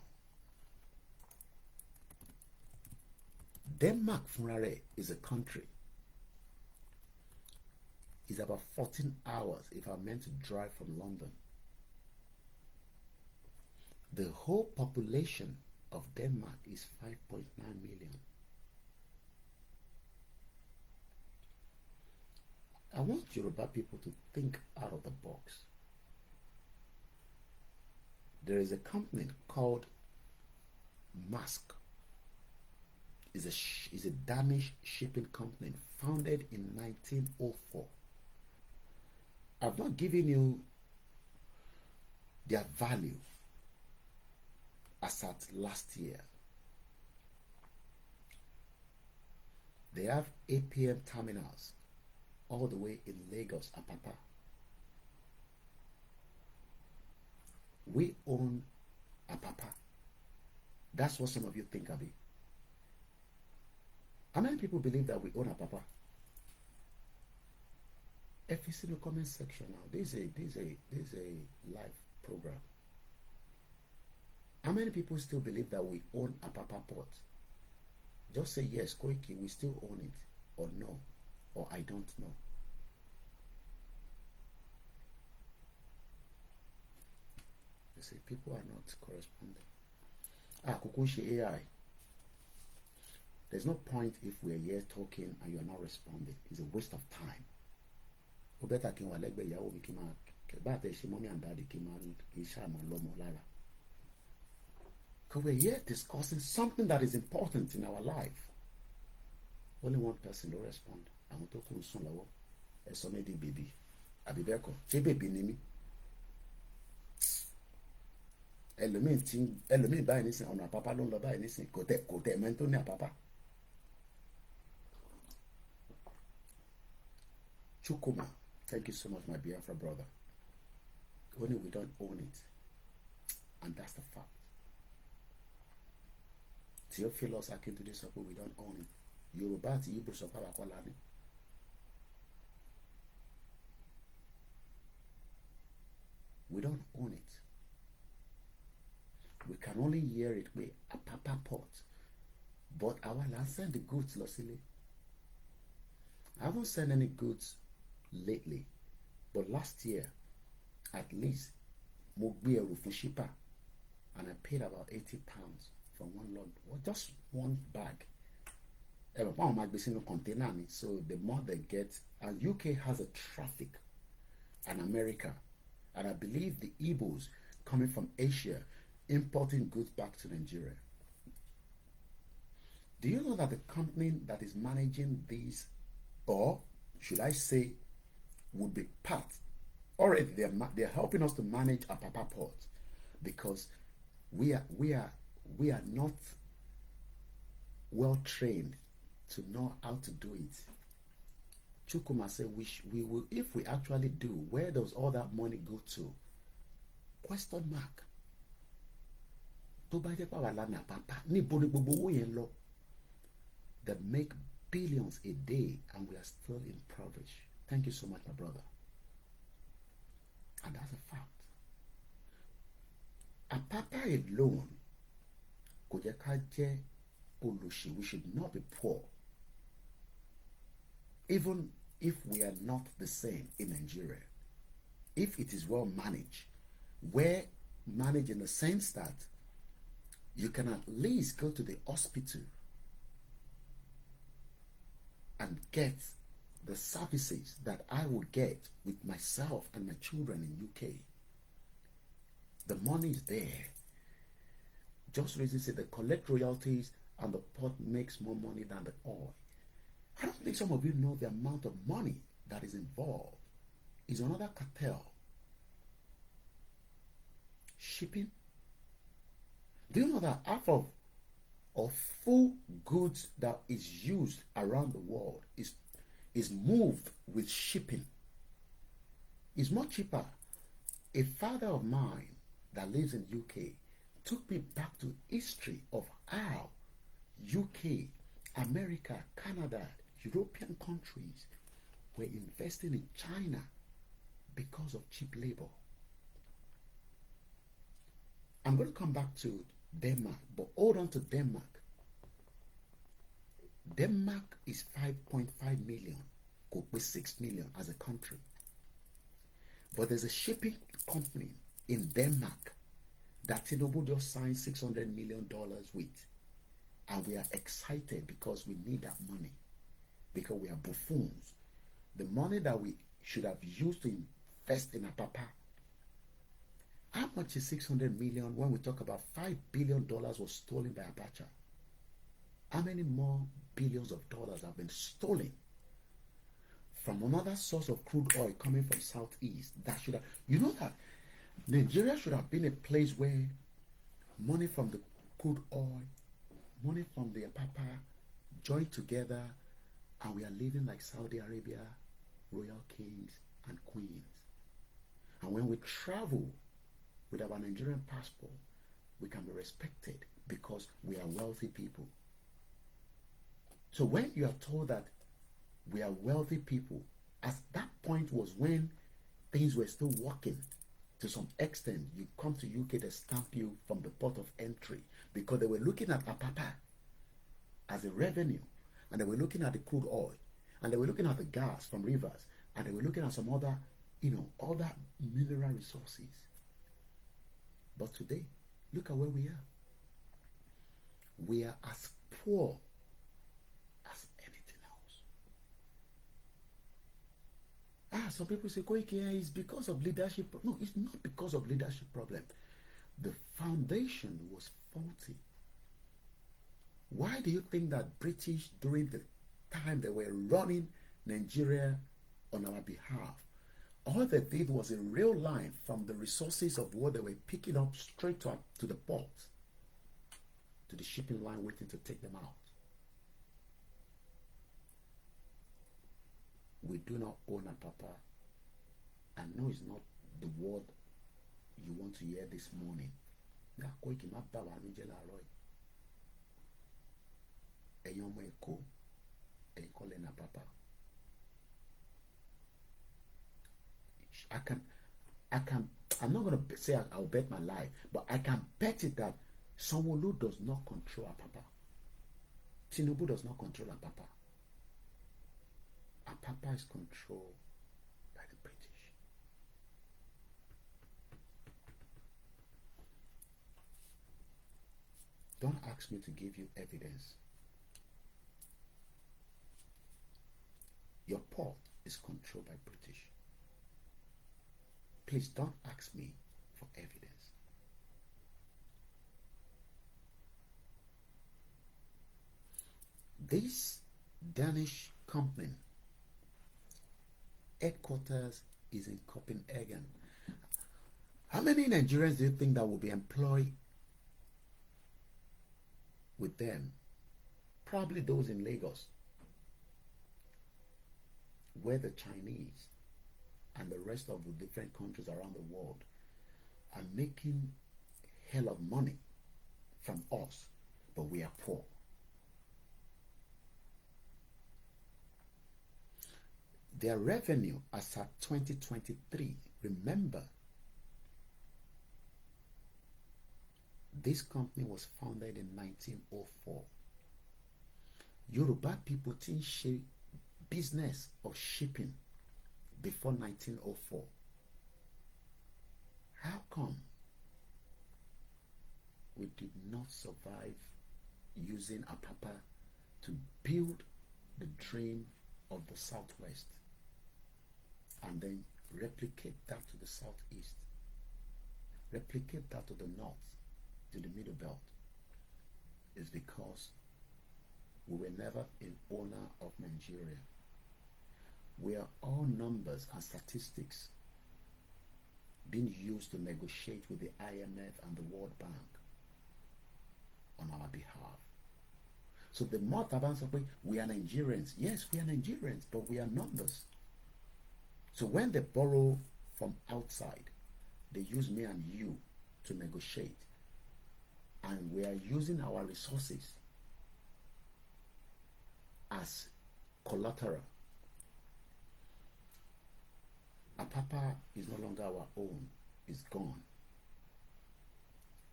Denmark fúnra rẹ̀ is a country. It's about 14 hours if I'm meant to drive from London. The whole population of Denmark is 5.9 million. I want Yoruba people to think out of the box. There is a company called Maersk. It's a Danish shipping company founded in 1904. I've not given you their value as at last year. They have APM terminals all the way in Lagos, Apapa. We own Apapa. That's what some of you think of it. How many people believe that we own Apapa? If it's in the comment section now, this is a live program. How many people still believe that we own Apapa Port? Just say yes, Koiki, we still own it, or no, or I don't know. You see, people are not corresponding. Kukushi AI. There's no point if we're here talking and you're not responding. It's a waste of time. Better kí n wà lẹ́gbẹ̀ẹ́ ìyàwó mi kí n máa bá àtẹ̀ṣe mommy and daddy kí n máa kí n ṣàmọ̀ lọ́mọ lára. Because we're here discussing something that is important in our life. Only one person will respond. Àwọn tó kù ń sùn lọ́wọ́. Ẹ sọ mí di bèbí. Àbí bẹ́ẹ̀ kọ́? Ṣé bèbí ni mí? Ẹlòmíì báyìí nísìn ọ̀nà àpápá ló ń lọ báyìí nísìn kò tẹ̀ mẹ́ni tó ní àpápá. Chukuma, thank you so much, my Biafra brother. Only we don't own it. And that's the fact. Theophilus Akintoye sọ pé we don't own it. Yorùbá àti Igbo sọ pé àwa la ní. We don't own it. We can only hear it with Apapa Port. But our land send the goods lọ sílé. I haven't sent any goods lately, but last year, at least, mo gbé ẹrù fún shipper, and I paid about £80 for one load, well, just one bag. Container, so the more they get, and UK has a traffic, and America, and I believe the Igbos coming from Asia importing goods back to Nigeria. Do you know that the company that is managing these, or should I say, would be part, already they're helping us to manage Apapa Port, because we are not well trained to know how to do it. Chukuma said we will, if we actually do, where does all that money go to? Question mark. That make billions a day and we are still impoverished. Thank you so much, my brother. And that's a fact. Apapa alone, we should not be poor. Even if we are not the same in Nigeria. If it is well managed, where managed in the sense that you can at least go to the hospital and get the services that I will get with myself and my children in UK. The money is there. Just recently said they collect royalties and the port makes more money than the oil. I don't think some of you know the amount of money that is involved. Is another cartel. Shipping. Do you know that half of full goods that is used around the world is moved with shipping? It's much cheaper. A father of mine that lives in UK took me back to history of how UK, America, Canada, European countries were investing in China because of cheap labor. I'm going to come back to Denmark, but hold on to Denmark. Denmark is 5.5 million, could be 6 million as a country. But there's a shipping company in Denmark that TINUBU just signed $600 million with. And we are excited because we need that money. Because we are buffoons. The money that we should have used to invest in Apapa. How much is 600 million when we talk about $5 billion was stolen by Abacha? How many more billions of dollars have been stolen from another source of crude oil coming from Southeast? That should have, you know that Nigeria should have been a place where money from the crude oil, money from the Apapa joined together, and we are living like Saudi Arabia, royal kings and queens. And when we travel with our Nigerian passport, we can be respected because we are wealthy people. So when you are told that we are wealthy people, at that point was when things were still working to some extent. You come to UK, they stamp you from the port of entry because they were looking at Apapa as a revenue, and they were looking at the crude oil, and they were looking at the gas from rivers, and they were looking at some other, other mineral resources. But today, look at where we are. We are as poor as anything else. Some people say, Koiki, is because of leadership. No, it's not because of leadership problem. The foundation was faulty. Why do you think that British, during the time they were running Nigeria on our behalf, all they did was a rail line from the resources of what they were picking up straight up to the port, to the shipping line waiting to take them out? We do not own Apapa. I know it's not the word you want to hear this morning. I'm not going to say I'll bet my life, but I can bet it that Sanwo-Olu does not control Apapa. TINUBU does not control Apapa. Apapa is controlled by the British. Don't ask me to give you evidence. Your port is controlled by British. Please don't ask me for evidence. This Danish company headquarters is in Copenhagen. How many Nigerians do you think that will be employed with them? Probably those in Lagos, where the Chinese and the rest of the different countries around the world are making hell of money from us, but we are poor. Their revenue as at 2023, remember, this company was founded in 1904. Yoruba people didn't share business of shipping before 1904. How come we did not survive using Apapa to build the dream of the Southwest and then replicate that to the Southeast, replicate that to the North, to the Middle Belt? Is because we were never an owner of Nigeria. We are all numbers and statistics being used to negotiate with the IMF and the World Bank on our behalf. So the more we are Nigerians. Yes, we are Nigerians, but we are numbers. So when they borrow from outside, they use me and you to negotiate. And we are using our resources as collateral. Apapa is no longer our own. It's gone.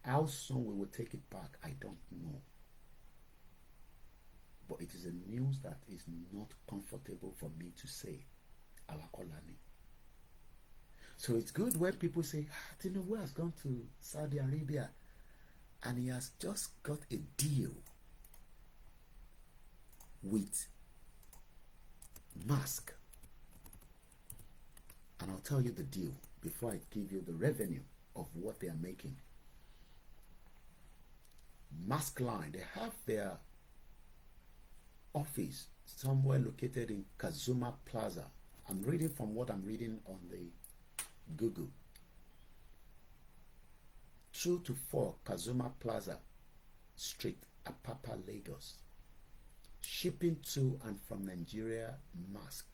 How soon we will take it back, I don't know. but it is a news that is not comfortable for me to say. Awakolani. So it's good when people say, Tinubu has gone to Saudi Arabia and he has just got a deal with Musk. And I'll tell you the deal before I give you the revenue of what they are making. Musk Line, they have their office somewhere located in Kazuma Plaza. I'm reading from what I'm reading on the Google. 2 to 4 Kazuma Plaza Street, Apapa, Lagos. Shipping to and from Nigeria, Musk.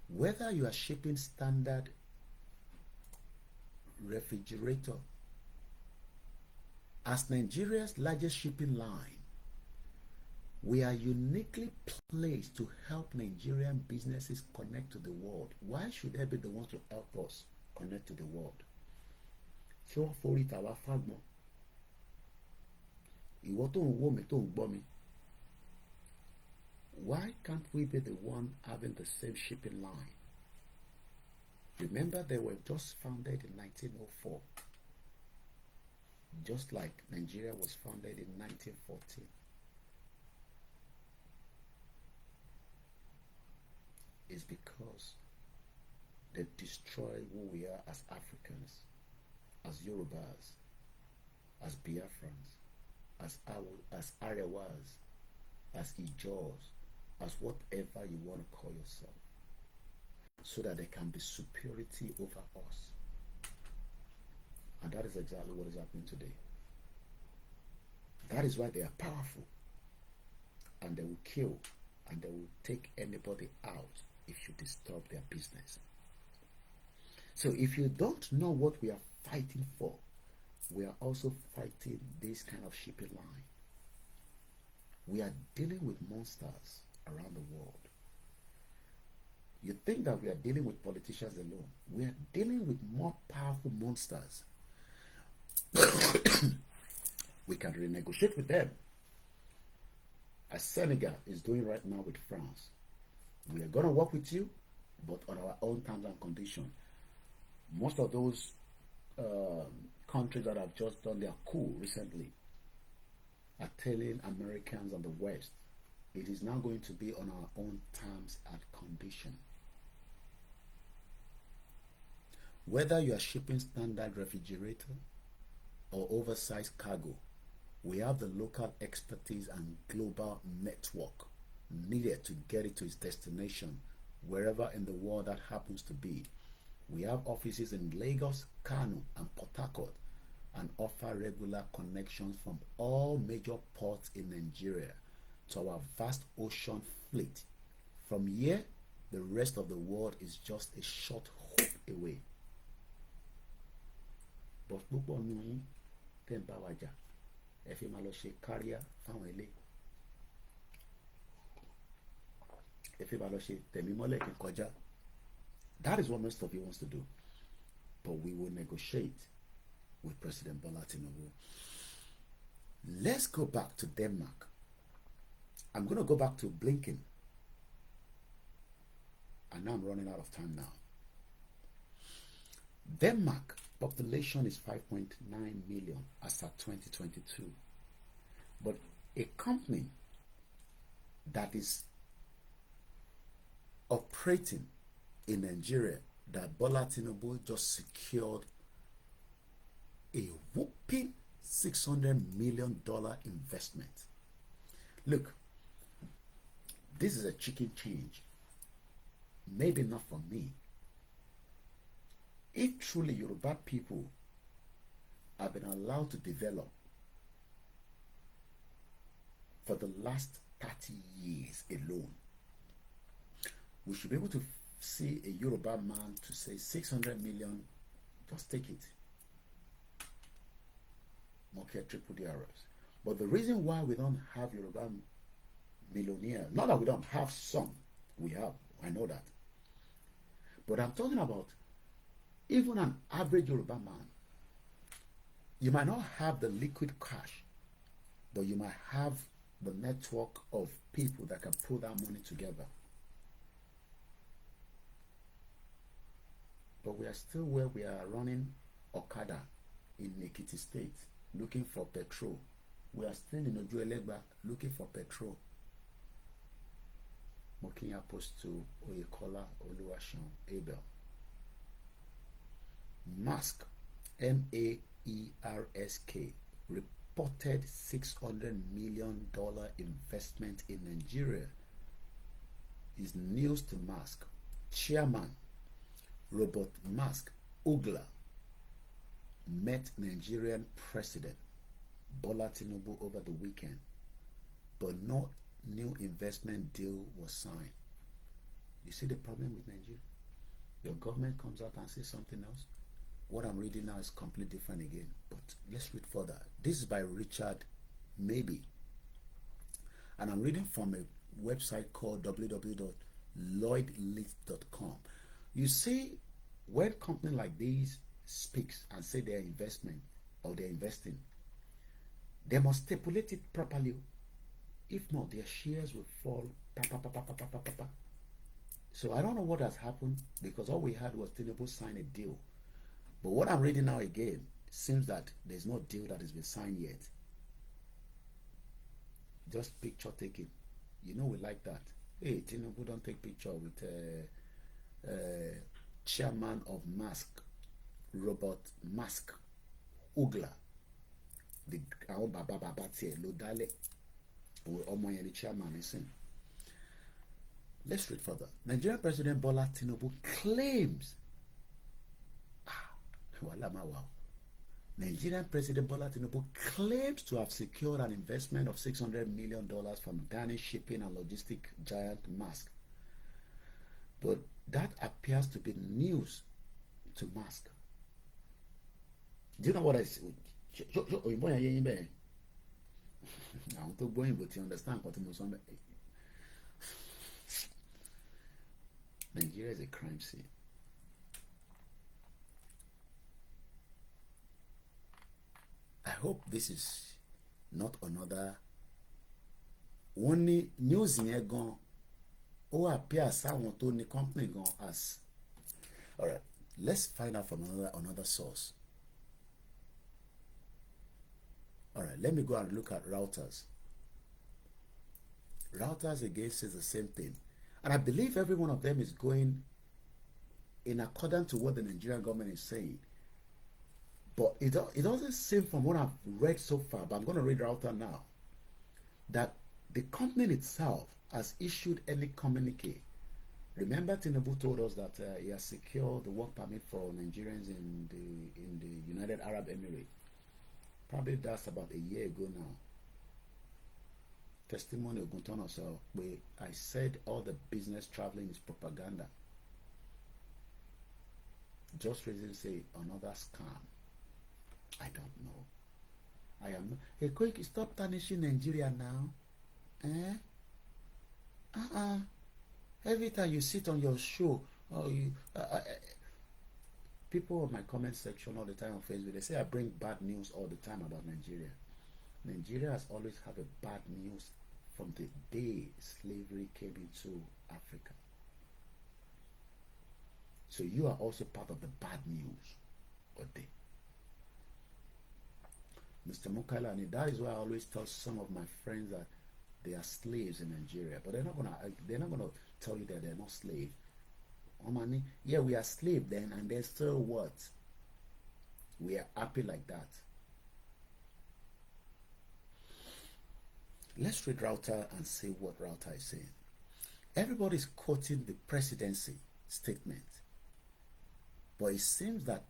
Whether you are shipping standard refrigerator, as Nigeria's largest shipping line, we are uniquely placed to help Nigerian businesses connect to the world. Why should they be the ones to help us connect to the world? Ṣé wọ́n forí tàwa fágbọ́n? Ìwọ tó ń wò mí tó ń gbọ́ mi. Why can't we be the one having the same shipping line? Remember, they were just founded in 1904. Just like Nigeria was founded in 1914. It's because they destroy who we are as Africans, as Yorubas, as Biafrans, as Arewas, as Ijaws, as whatever you want to call yourself, so that there can be superiority over us. And that is exactly what is happening today. That is why they are powerful, and they will kill, and they will take anybody out if you disturb their business. So if you don't know what we are fighting for, we are also fighting this kind of shipping line. We are dealing with monsters around the world. You think that we are dealing with politicians alone. We are dealing with more powerful monsters. We can renegotiate with them, as Senegal is doing right now with France. We are going to work with you, but on our own terms and conditions. Most of those countries that have just done their coup recently are telling Americans and the West, it is now going to be on our own terms and conditions. Whether you are shipping standard refrigerator or oversized cargo, we have the local expertise and global network needed to get it to its destination, wherever in the world that happens to be. We have offices in Lagos, Kano, and Port Harcourt, and offer regular connections from all major ports in Nigeria to our vast ocean fleet. From here, the rest of the world is just a short hoop away. But púpọ̀ nínú yín tẹ́ ń bá wa jà, ẹ fi máa lọ ṣe káríà fáwọn ilé. Ẹ fi máa lọ ṣe tẹ̀mí mọ́lẹ̀ kí n kọjá. That is what most of you wants to do. But we will negotiate with President Bola Tinubu. Let's go back to Denmark. I'm going to go back to Blinken. And now I'm running out of time now. Denmark population is 5.9 million as of 2022. But a company that is operating in Nigeria, that Bola Tinubu just secured a whopping $600 million investment. Look, this is a chicken change. Maybe not for me. If truly Yoruba people have been allowed to develop for the last 30 years alone, we should be able to see a Yoruba man to say 600 million, just take it. Mokia triple DRS. But the reason why we don't have Yoruba millionaires, not that we don't have some, we have, I know that. But I'm talking about even an average Yoruba man You might not have the liquid cash, but you might have the network of people that can pull that money together. But we are still where we are running Okada in Ekiti State, looking for petrol. We are still in Ojuelegba looking for petrol. Mokinya Apostle Oyekola Oluwaseun Abel. Musk, M-A-E-R-S-K, reported $600 million investment in Nigeria. Is news to Musk. Chairman Robert Musk Ugla met Nigerian President Bola Tinubu over the weekend, but no new investment deal was signed. You see the problem with Nigeria? Your government comes out and says something else. What I'm reading now is completely different again, but let's read further. This is by Richard Maybe, and I'm reading from a website called www.lloydlit.com. You see, when company like these speaks and say they're investment or they're investing, they must stipulate it properly. If not, their shares will fall. So I don't know what has happened, because all we had was Tinubu sign a deal. But what I'm reading now again, seems that there's no deal that has been signed yet. Just picture taking. You know we like that. Hey, Tinubu don't take picture with chairman of Musk, Robert Musk Ugla. The Baba Lodale. The chairman is in. Let's read further. Nigerian President Bola Tinubu claims. Nigerian President Bola Tinubu claims to have secured an investment of $600 million from Danish shipping and logistic giant Musk. But that appears to be news to Musk. Do you know what I say? I want to go in, but you understand what I'm saying. Nigeria is a crime scene. I hope this is not another only news in gone or appear someone to the company gone as. All right, let's find out from another source. All right, let me go and look at Reuters. Reuters again says the same thing, and I believe every one of them is going in accordance to what the Nigerian government is saying. But it doesn't seem from what I've read so far, but I'm going to read Reuters now, that the company itself has issued any communique. Remember, Tinubu told us that he has secured the work permit for Nigerians in the United Arab Emirates. Probably that's about a year ago now. Testimony of Guntono, so I said all the business traveling is propaganda. Just reason say another scam. I don't know. I am not. Hey, Koiki, stop tarnishing Nigeria now. Every time you sit on your show, or you, people on my comment section all the time on Facebook, they say I bring bad news all the time about Nigeria. Nigeria has always had a bad news from the day slavery came into Africa. So you are also part of the bad news of the day. Mr. Mukaila, and that is why I always tell some of my friends that they are slaves in Nigeria, but they're not gonna tell you that they're not slaves. Omani, yeah, we are slaves then, and they're still what? We are happy like that. Let's read Reuters and see what Reuters is saying. Everybody's quoting the presidency statement, but it seems that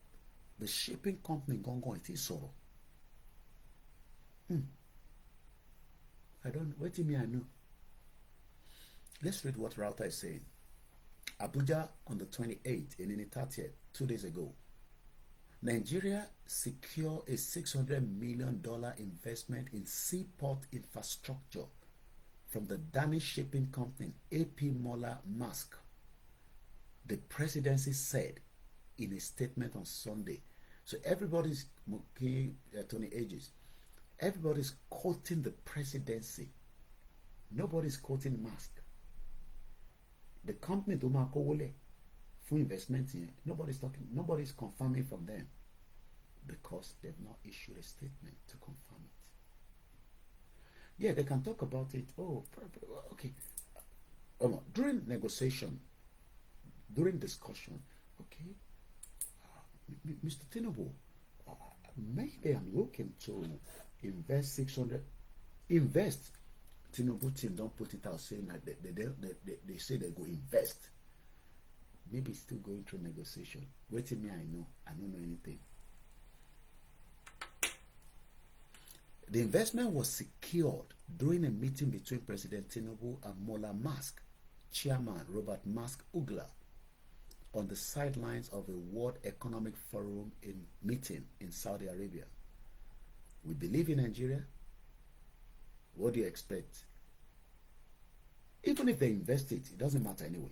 the shipping company Gongo it is sorrow. I don't know. What do you mean I know? Let's read what Reuters is saying. Abuja on the 28th and in the 30th, 2 days ago. Nigeria secured a $600 million investment in seaport infrastructure from the Danish shipping company AP Moller Maersk. The presidency said in a statement on Sunday So everybody's Tony Ages. Everybody's quoting the presidency. Nobody's quoting Musk. The company to Makowole for investment here, nobody's confirming from them because they've not issued a statement to confirm it. Yeah, they can talk about it. Oh, okay. During negotiation, during discussion, okay, Mr. TINUBU, maybe I'm looking to invest 600. Invest. TINUBU team don't put it out saying that they say they go invest. Maybe it's still going through negotiation. Wait till me, I don't know anything. The investment was secured during a meeting between President TINUBU and Mola Musk, Chairman Robert Musk Ugla, on the sidelines of a World Economic Forum meeting in Saudi Arabia. We believe in Nigeria. What do you expect? Even if they invest it, it doesn't matter anyway.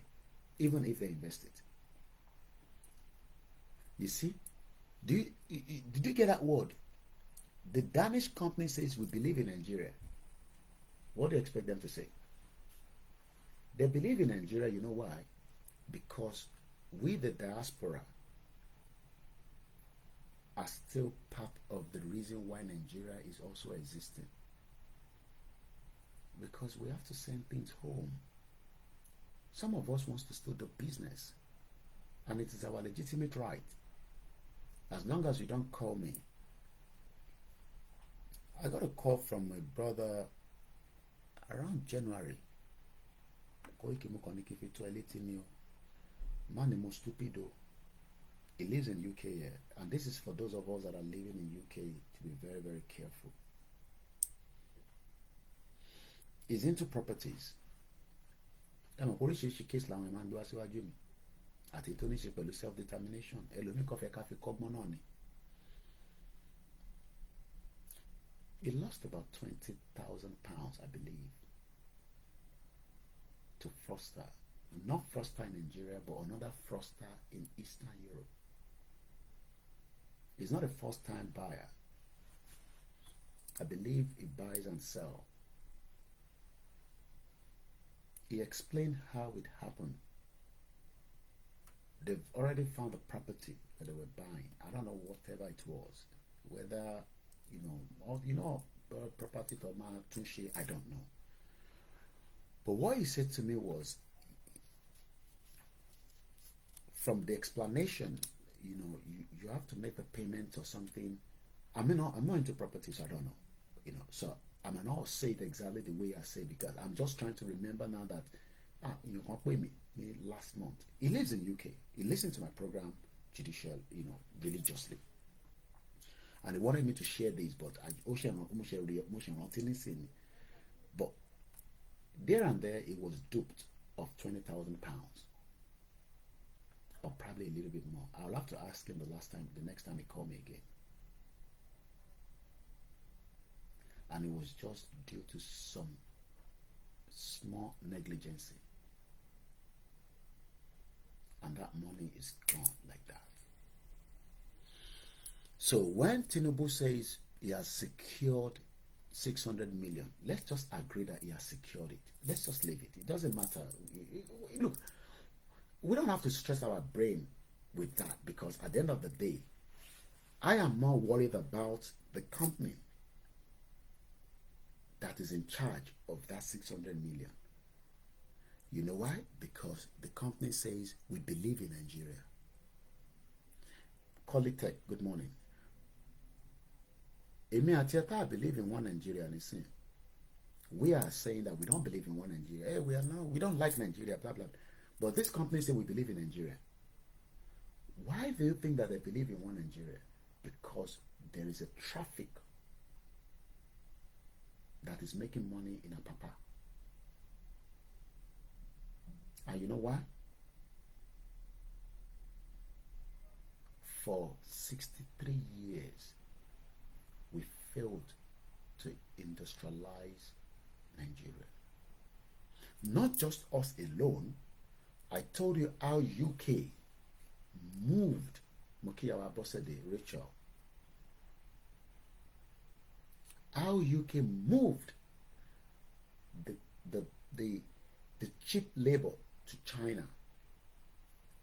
Even if they invest it. You see? Did you get that word? The Danish company says we believe in Nigeria. What do you expect them to say? They believe in Nigeria, you know why? Because we, the diaspora, are still part of the reason why Nigeria is also existing. Because we have to send things home. Some of us wants to still do business. And it is our legitimate right. As long as you don't call me. I got a call from my brother around January. Man is most stupido. He lives in UK here. And this is for those of us that are living in UK to be very, very careful. He's into properties. Case self-determination. He lost about £20,000, I believe, to fraudster. Not fraudster in Nigeria, but another fraudster in Eastern Europe. He's not a first-time buyer. I believe he buys and sells. He explained how it happened. They've already found the property that they were buying. I don't know whatever it was. Whether, property to man touche, I don't know. But what he said to me was, from the explanation, you have to make a payment or something. I'm not into properties, I don't know. So I might not say it exactly the way I say, because I'm just trying to remember now that you can't pay me last month. He lives in UK. He listened to my program judicial, religiously. And he wanted me to share this, but but there and there he was duped of £20,000. Or probably a little bit more. I'll have to ask him the next time he called me again. And it was just due to some small negligence. And that money is gone like that. So when TINUBU says he has secured 600 million, let's just agree that he has secured it. Let's just leave it. It doesn't matter. Look, we don't have to stress our brain with that, because at the end of the day, I am more worried about the company that is in charge of that 600 million. You know why? Because the company says we believe in Nigeria. Colitech, good morning. Emi Atiata believe in one Nigeria, and it's we are saying that we don't believe in one Nigeria. Hey, we don't like Nigeria, blah blah. But this company say we believe in Nigeria. Why do you think that they believe in one Nigeria? Because there is a traffic that is making money in Apapa. And you know why? For 63 years, we failed to industrialize Nigeria. Not just us alone. I told you how UK moved Mokiyawa Bosede, Rachel. How UK moved the, the, the, the cheap labor to China.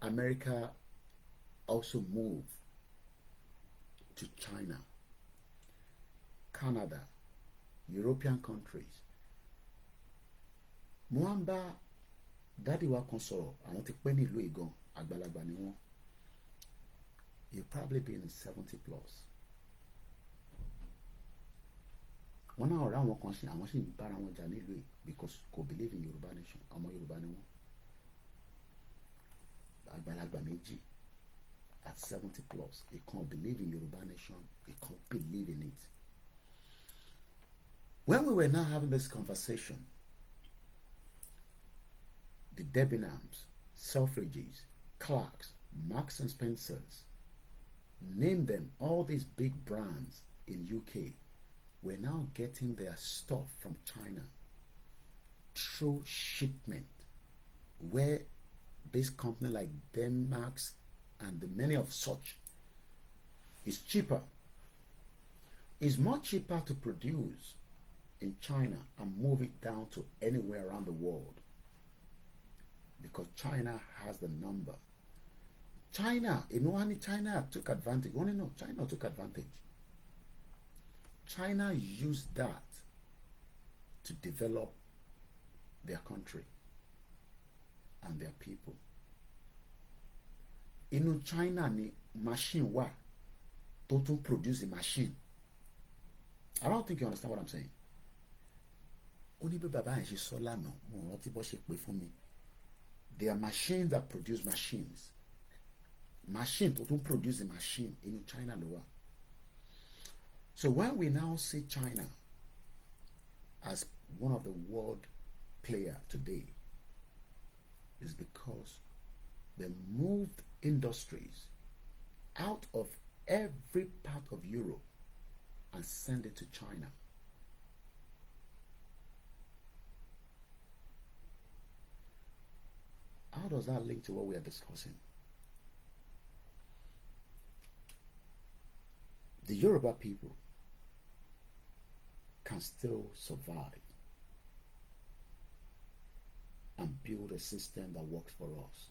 America also moved to China. Canada, European countries. Mwamba daddy wa kan sọ̀rọ̀ àwọn ti pẹ́ nílùú ìgan àgbàlagbà ni wọ́n. You probably been in 70 plus. Wọ́n náà ọ̀rẹ́ àwọn kan ṣe àwọn sì ń bára wọn jà nílùú yìí because kò believe in Yorùbá nation, ọmọ Yorùbá ni wọ́n. Àgbàlagbà méjì at 70 plus, they can't believe in Yorùbá nation, they can't believe in it. When we were now having this conversation, the Debenhams, Selfridges, Clarks, Marks and Spencers, name them, all these big brands in UK were now getting their stuff from China through shipment, where this company like Denmark's and the many of such is cheaper. It's much cheaper to produce in China and move it down to anywhere around the world because China has the number. China, you know, China took advantage. You want to know? China took advantage. China used that to develop their country and their people. In China, ni machine wa to produce a machine. I don't think you understand what I'm saying. Only baba and she saw lano. They are machines that produce machines. Machine to produce a machine in China lower. So when we now see China as one of the world player today, is because they moved industries out of every part of Europe and send it to China. How does that link to what we are discussing? The Yoruba people can still survive and build a system that works for us.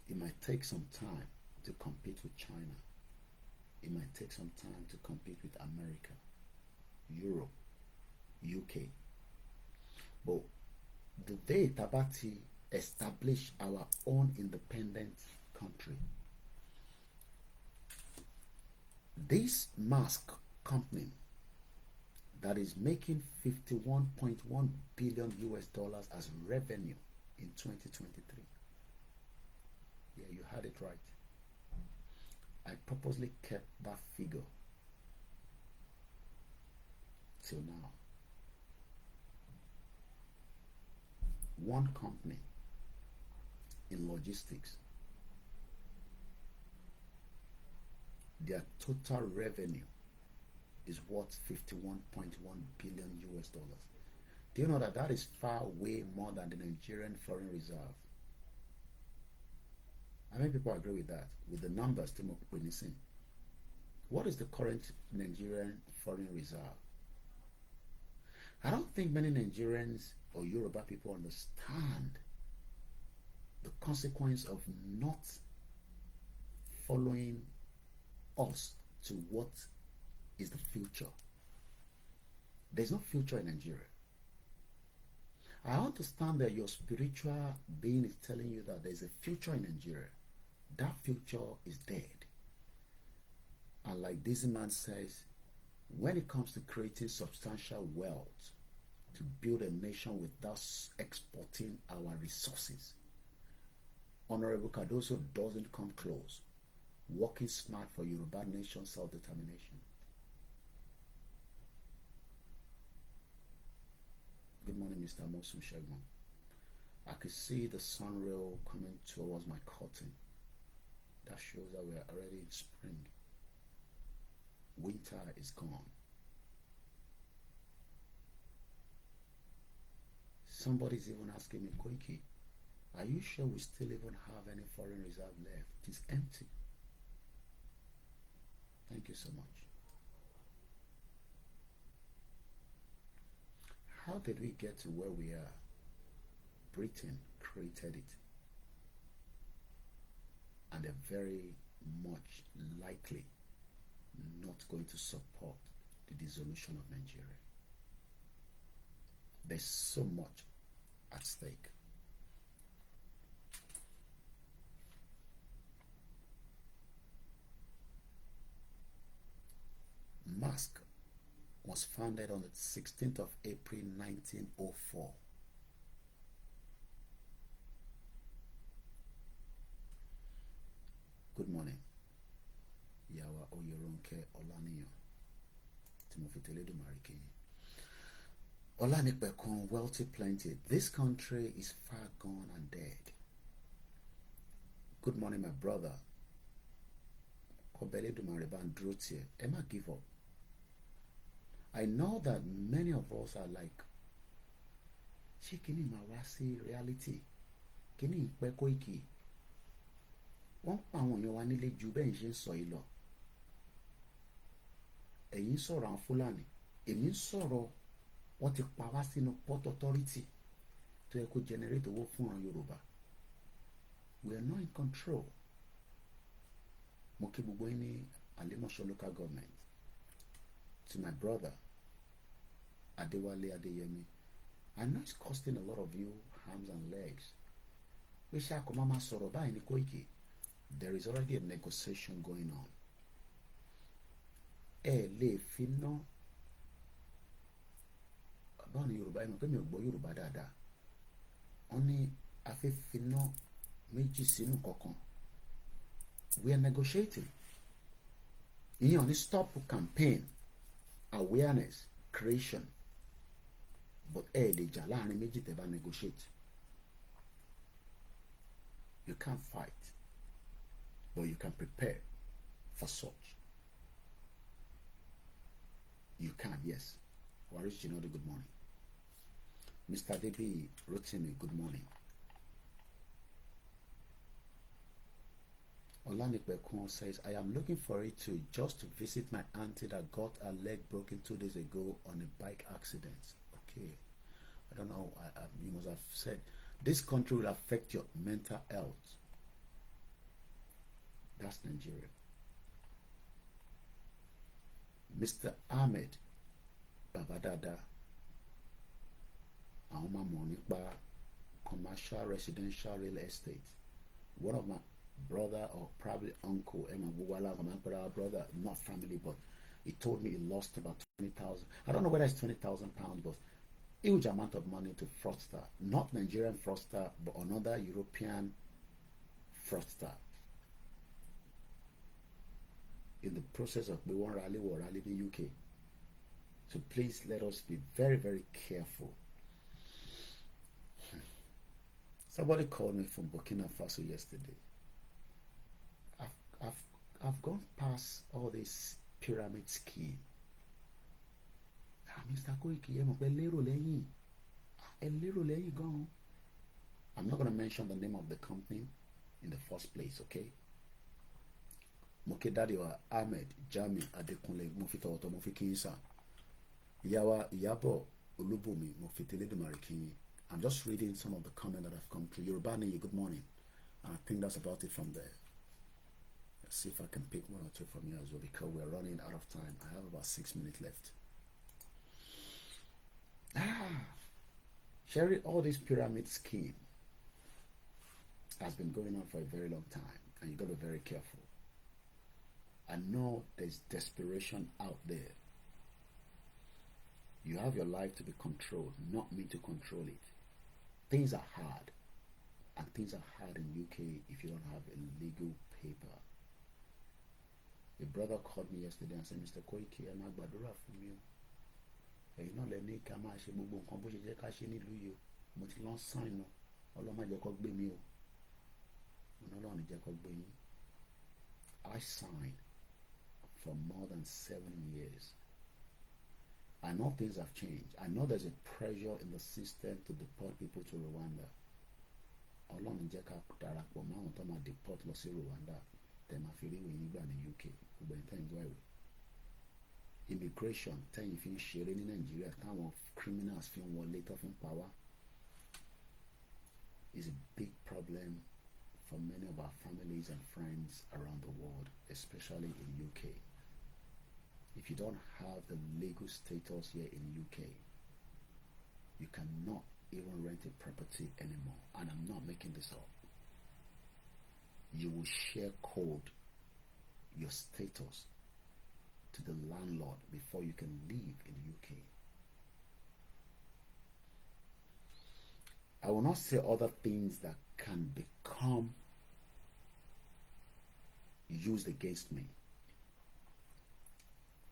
It might take some time to compete with China. It might take some time to compete with America, Europe, UK. But the day Tabati establish our own independent country, this mask company that is making 51.1 billion US dollars as revenue in 2023. Yeah, you had it right. I purposely kept that figure till now. One company in logistics, their total revenue is worth 51.1 billion US dollars. Do you know that that is far way more than the Nigerian foreign reserve? How many people agree with that? With the numbers, what is the current Nigerian foreign reserve? I don't think many Nigerians or Yoruba people understand the consequence of not following us to what is the future. There's no future in Nigeria. I understand that your spiritual being is telling you that there's a future in Nigeria. That future is dead. And like this man says, when it comes to creating substantial wealth to build a nation without exporting our resources, Honorable Cardoso doesn't come close. Working smart for Yoruba nation self-determination. Good morning, Mr. Mosun Shegman. I could see the sun rail coming towards my curtain. That shows that we are already in spring. Winter is gone. Somebody's even asking me, Koiki, Are you sure we still even have any foreign reserve left? It is empty. Thank you so much. How did we get to where we are? Britain created it. And they're very much likely not going to support the dissolution of Nigeria. There's so much at stake. Musk was founded on the 16th of April 1904. Good morning. Yawa Oyeronke Olaniyan. Timothy Teledo Mariki. Olanipekon, wealthy plenty. This country is far gone and dead. Good morning, my brother. Kobeledo Mariban Drotie. Emma, give up. I know that many of us are like, ṣé kíní máa wá sí reality? Kíní ìpẹ́ Koiki? Wọ́n pa àwọn èèyàn wa nílé ju bẹ́ẹ̀ ṣe ń sọ yìí lọ. Ẹ̀yin sọ̀rọ̀ àwọn Fúlàní, èmi ń sọ̀rọ̀ wọ́n ti pa wá sínú port authority tó yẹ kó generate owó fún àwọn Yorùbá. We are not in control. Mo kí gbogbo yín ní Alimosho local government. To my brother, Adewale Adeyemi, I know it's costing a lot of you arms and legs. There is already a negotiation going on. Le fino. Báwo Yorùbá ẹ mọ̀ pé mi ò gbọ́ Yorùbá dáadáa. Wọ́n ní a fẹ́ fino méjì sínú kọ̀ọ̀kan. We are negotiating. Ìyẹn ò ní stop campaign. Awareness, creation, but lè jà láàrin méjì tẹ́ bá negotiate. You can't fight, but you can prepare for such. You can, yes. Warish Jinodi, good morning. Mr. Debi Rotimi, good morning. Olanipekun says, I am looking for it to just to visit my auntie that got her leg broken 2 days ago on a bike accident. Okay. I don't know. You must have said, this country will affect your mental health. That's Nigeria. Mr. Ahmed Babadada, Auma Monipa, commercial residential real estate. One of my brother or probably uncle, my brother, not family, but he told me he lost about 20,000. I don't know whether it's 20,000 pounds, but huge amount of money to fraudster, not Nigerian fraudster, but another European fraudster. In the process of we want rally in the UK. So please let us be very, very careful. Somebody called me from Burkina Faso yesterday. I've gone past all this pyramid scheme. Mr. Koiki, I'm not going to mention the name of the company in the first place, okay? Moke Daddy wa Ahmed Jami Adekunle Mofito Oto Mofikinsa Yawa Yabo Ulubumi Mofitele Mariki. I'm just reading some of the comments that have come through. Yorubani, good morning. And I think that's about it from there. Let's see if I can pick one or two from here as well, because we're running out of time. I have about 6 minutes left. Sherry, all this pyramid scheme has been going on for a very long time, and you got to be very careful. I know there's desperation out there. You have your life to be controlled, not me to control it. Things are hard, and things are hard in UK if you don't have a legal paper. A brother called me yesterday and said, Mr. Koiki, I'm not badura from you. You know, let me come and say, Bubu, come push it, cash in you. But you don't sign no. All of my Jacob be me. No, Jacob be me. I signed for more than 7 years. I know things have changed. I know there's a pressure in the system to deport people to Rwanda. jẹ́ ká darapọ̀ mọ́ àwọn tó máa deport lọ sí Rwanda tẹ̀ máa fi rí ìwé yín gbà ní UK gbogbo ẹni tẹ́yìn gbọ́ ìwé. Immigration tẹ́yìn fi ń ṣeré ní Nàìjíríà táwọn criminals fi ń wọlé tó fi ń pa wá is a big problem for many of our families and friends around the world, especially in UK. If you don't have the legal status here in UK, you cannot even rent a property anymore. And I'm not making this up. You will share code your status to the landlord before you can live in the UK. I will not say other things that can become used against me,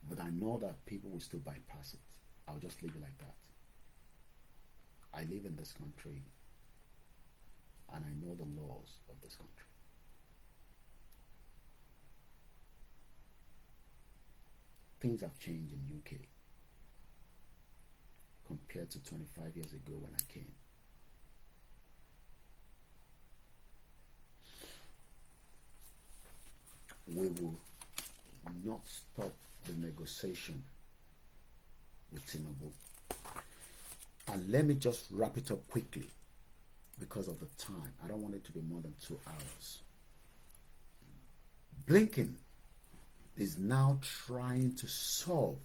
but I know that people will still bypass it. I'll just leave it like that. I live in this country and I know the laws of this country. Things have changed in UK compared to 25 years ago when I came. We will not stop the negotiation with TINUBU. And let me just wrap it up quickly because of the time. I don't want it to be more than 2 hours. Blinken is now trying to solve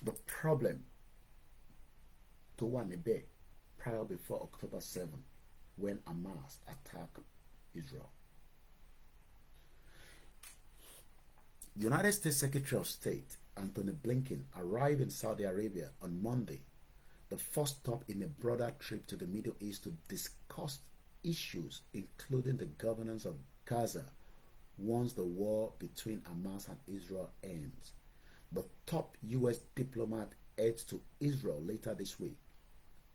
the problem to Wanebe prior before October 7 when Hamas attacked Israel. United States Secretary of State Anthony Blinken arrived in Saudi Arabia on Monday, the first stop in a broader trip to the Middle East to discuss issues including the governance of Gaza once the war between Hamas and Israel ends. The top U.S. diplomat heads to Israel later this week,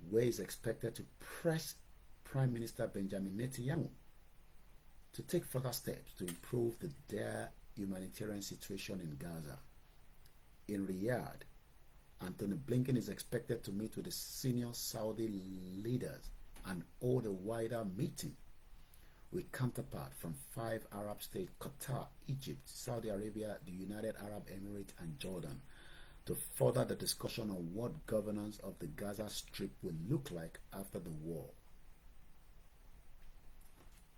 where he is expected to press Prime Minister Benjamin Netanyahu to take further steps to improve the dire humanitarian situation in Gaza. In Riyadh, Anthony Blinken is expected to meet with the senior Saudi leaders and hold a wider meeting with counterparts from 5 Arab states: Qatar, Egypt, Saudi Arabia, the United Arab Emirates, and Jordan, to further the discussion on what governance of the Gaza Strip will look like after the war.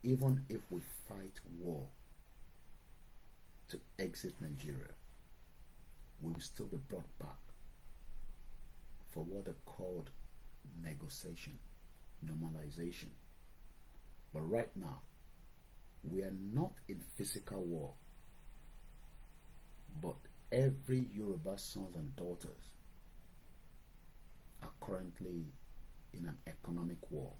Even if we fight war to exit Nigeria, we will still be brought back for what are called negotiation, normalization. But right now, we are not in physical war, but every Yoruba sons and daughters are currently in an economic war.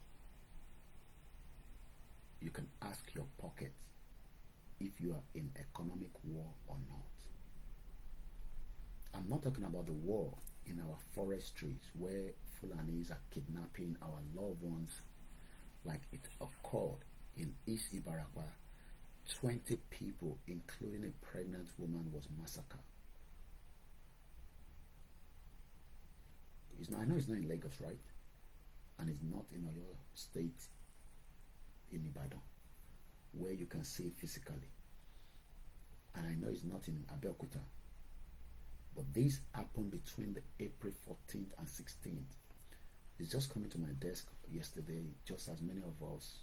You can ask your pocket if you are in economic war or not. I'm not talking about the war in our forestries where Fulanis are kidnapping our loved ones like it occurred in East Ibarakwa. 20 people, including a pregnant woman, was massacred. I know it's not in Lagos, right? And it's not in Oyo State, in Ibadan, where you can see it physically. And I know it's not in Abeokuta. But this happened between the April 14th and 16th. It's just coming to my desk yesterday, just as many of us.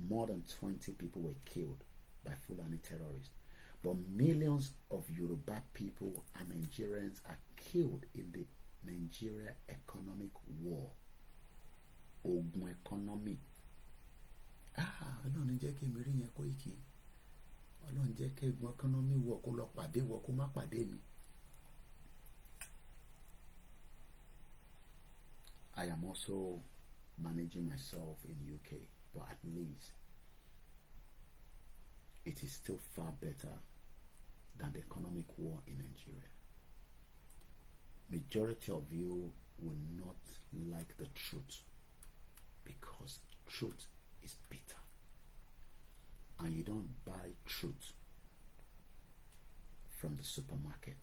More than 20 people were killed by Fulani terrorists. But millions of Yoruba people and Nigerians are killed in the Nigeria economic war. Ogun economy. Ọlọ́run jẹ́ kí mi rí yẹn Koiki. Ọlọ́run jẹ́ kí ogun economy wọ̀ kó lọ pàdé wọ̀ kó má pàdé mi. I am also managing myself in UK, but at least it is still far better than the economic war in Nigeria. Majority of you will not like the truth because truth is bitter. And you don't buy truth from the supermarket.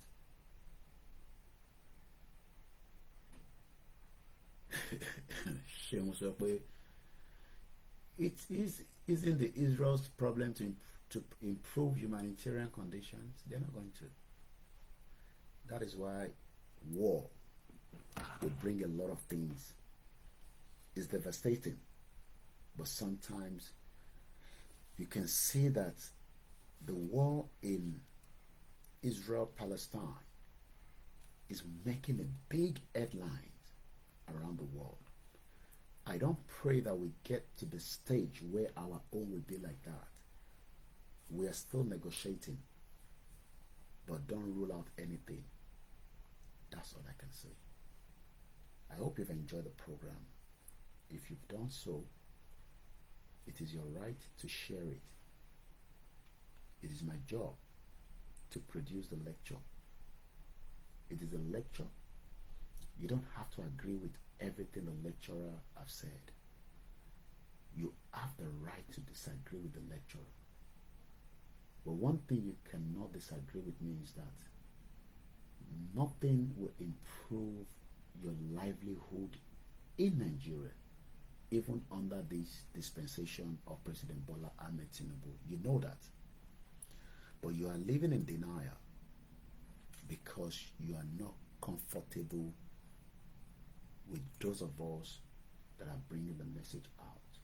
ṣe wọn sọ pé it isn't the Israel's problem to improve humanitarian conditions. They're not going to. That is why war will bring a lot of things. It's devastating, but sometimes you can see that the war in Israel-Palestine is making a big headlines around the world. I don't pray that we get to the stage where our own will be like that. We are still negotiating, but don't rule out anything. That's all I can say. I hope you've enjoyed the program. If you've done so, it is your right to share it. It is my job to produce the lecture. It is a lecture. You don't have to agree with everything the lecturer has said. You have the right to disagree with the lecturer. But one thing you cannot disagree with me is that nothing will improve your livelihood in Nigeria, even under this dispensation of President Bola Ahmed TINUBU. You know that. But you are living in denial because you are not comfortable with those of us that are bringing the message out.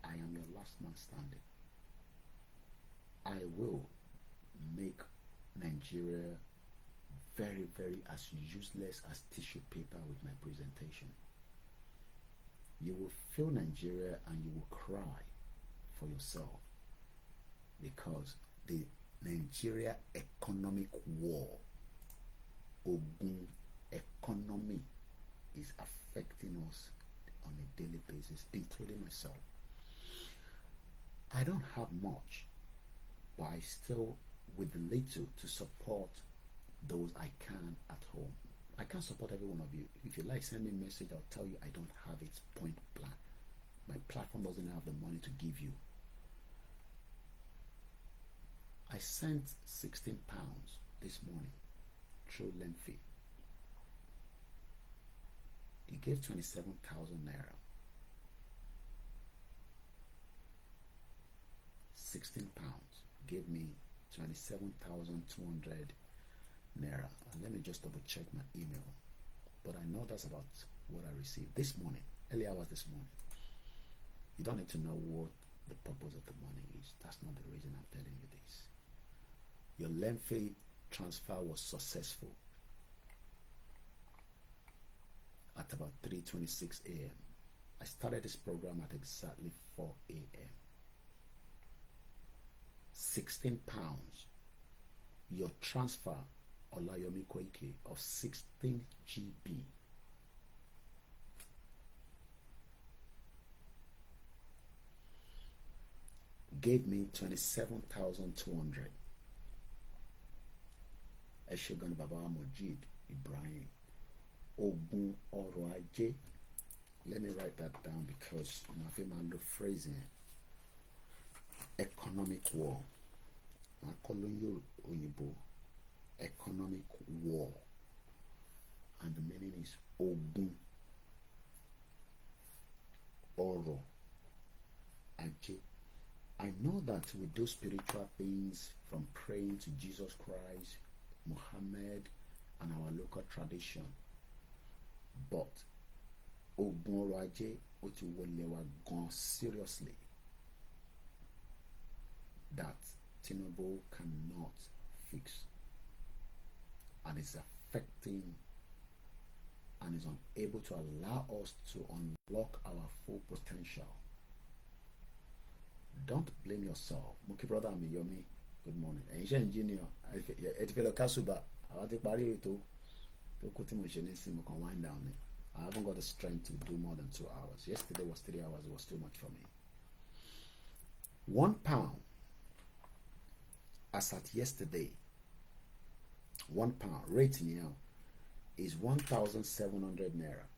I am your last man standing. I will make Nigeria very, very as useless as tissue paper with my presentation. You will feel Nigeria and you will cry for yourself because the Nigeria economic war, Ogun economy, is affecting us on a daily basis, including myself. I don't have much, but I still, with the little, to support those I can at home. I can't support every one of you. If you like, send me a message. I'll tell you I don't have it point blank. My platform doesn't have the money to give you. I sent £16 this morning through Lenfi. He gave 27,000 naira. 16 pounds gave me 27,200 naira. And let me just double check my email. But I know that's about what I received this morning, early hours this morning. You don't need to know what the purpose of the money is. That's not the reason I'm telling you this. Your lengthy transfer was successful at about 3:26 a.m. I started this program at exactly 4 a.m. 16 pounds. Your transfer, OLAYOMI KOIKI, of 16 GB gave me 27,200. Eshegan Baba Mojid Ibrahim Ogun Oro Aje. Let me write that down because I feel my little phrasing. Economic war. I call you Oyibo. Economic war. And the meaning is Ogun Oro Aje. I know that we do spiritual things, from praying to Jesus Christ, Muhammad, and our local tradition. But Ogun Oro Aje Otiwolewa gone seriously, that TINUBU cannot fix, and is affecting and is unable to allow us to unlock our full potential. Don't blame yourself. Muki brother Amiyomi, good morning. Ancient engineer, Etifelo Kasuba, I want to party to wind down. I haven't got the strength to do more than 2 hours. Yesterday was 3 hours, it was too much for me. £1, as at yesterday, £1 rate now is 1,700 naira.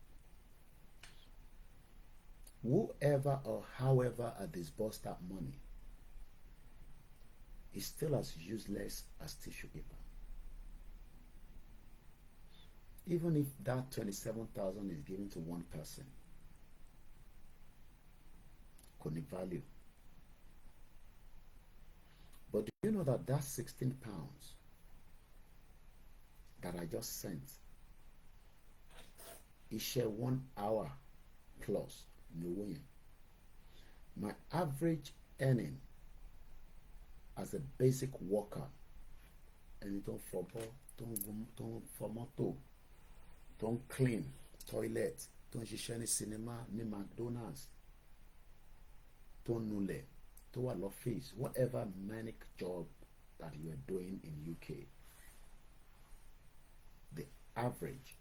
Whoever or however I disburse that money is still as useless as tissue paper. Even if that 27,000 is given to one person, kò ní value. But do you know that that 16 pounds that I just sent, iṣẹ́ 1 hour plus ní owó yẹn. My average earning as a basic worker, ẹni tó ń fọbọ́, tó ń fọ mọ́tò, tó ń clean toilet, tó ń ṣiṣẹ́ ní cinema, ní McDonald's, tó ń nulẹ̀, tó wà lọ́fíìsì, whatever manic job that you are doing in UK, the average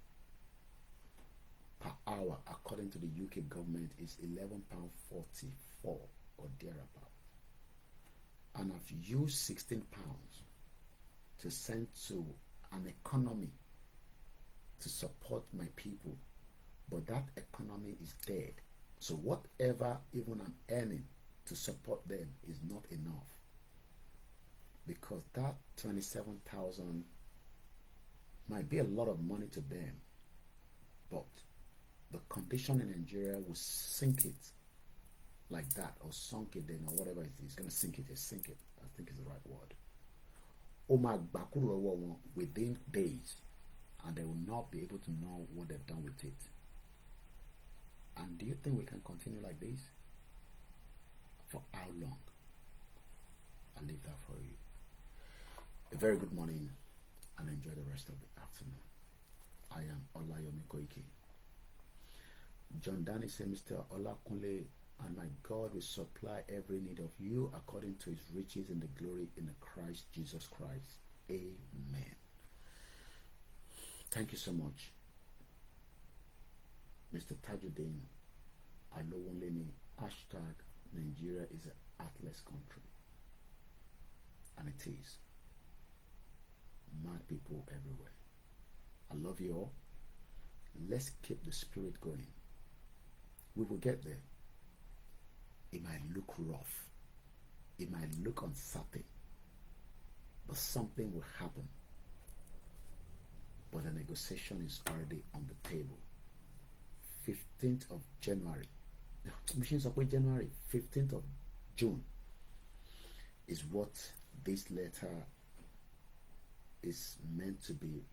per hour according to the UK government is £11.44 or thereabout. And I've used £16 to send to an economy to support my people, but that economy is dead. So whatever even I'm earning to support them is not enough, because that 27,000 might be a lot of money to them, but the condition in Nigeria will sink it like that, or sunk it then, or whatever it is, going to sink it, just sink it, I think is the right word. Within days, and they will not be able to know what they've done with it. And do you think we can continue like this? For how long? I'll leave that for you. A very good morning and enjoy the rest of the afternoon. I am OLAYOMI KOIKI. John Danny said, Mr. OLAKUNLE, and my God will supply every need of you according to his riches in the glory in the Christ Jesus Christ. Amen. Thank you so much. Mr. Tajuddin, I know only me. Hashtag Nigeria is an atlas country. And it is. Mad people everywhere. I love you all. Let's keep the spirit going. We will get there. It might look rough. It might look uncertain. But something will happen. But the negotiation is already on the table. 15th of January. Machines of January. 15th of June is what this letter is meant to be,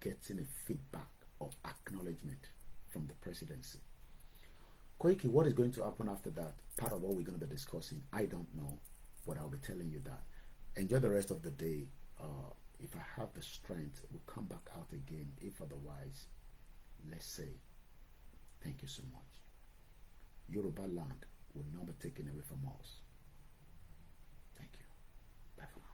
getting a feedback or acknowledgement from the presidency. Koiki, what is going to happen after that? Part of what we're going to be discussing, I don't know, but I'll be telling you that. Enjoy the rest of the day. If I have the strength, we'll come back out again. If otherwise, let's say, thank you so much. Yoruba land will not be taken away from us. Thank you. Bye for now.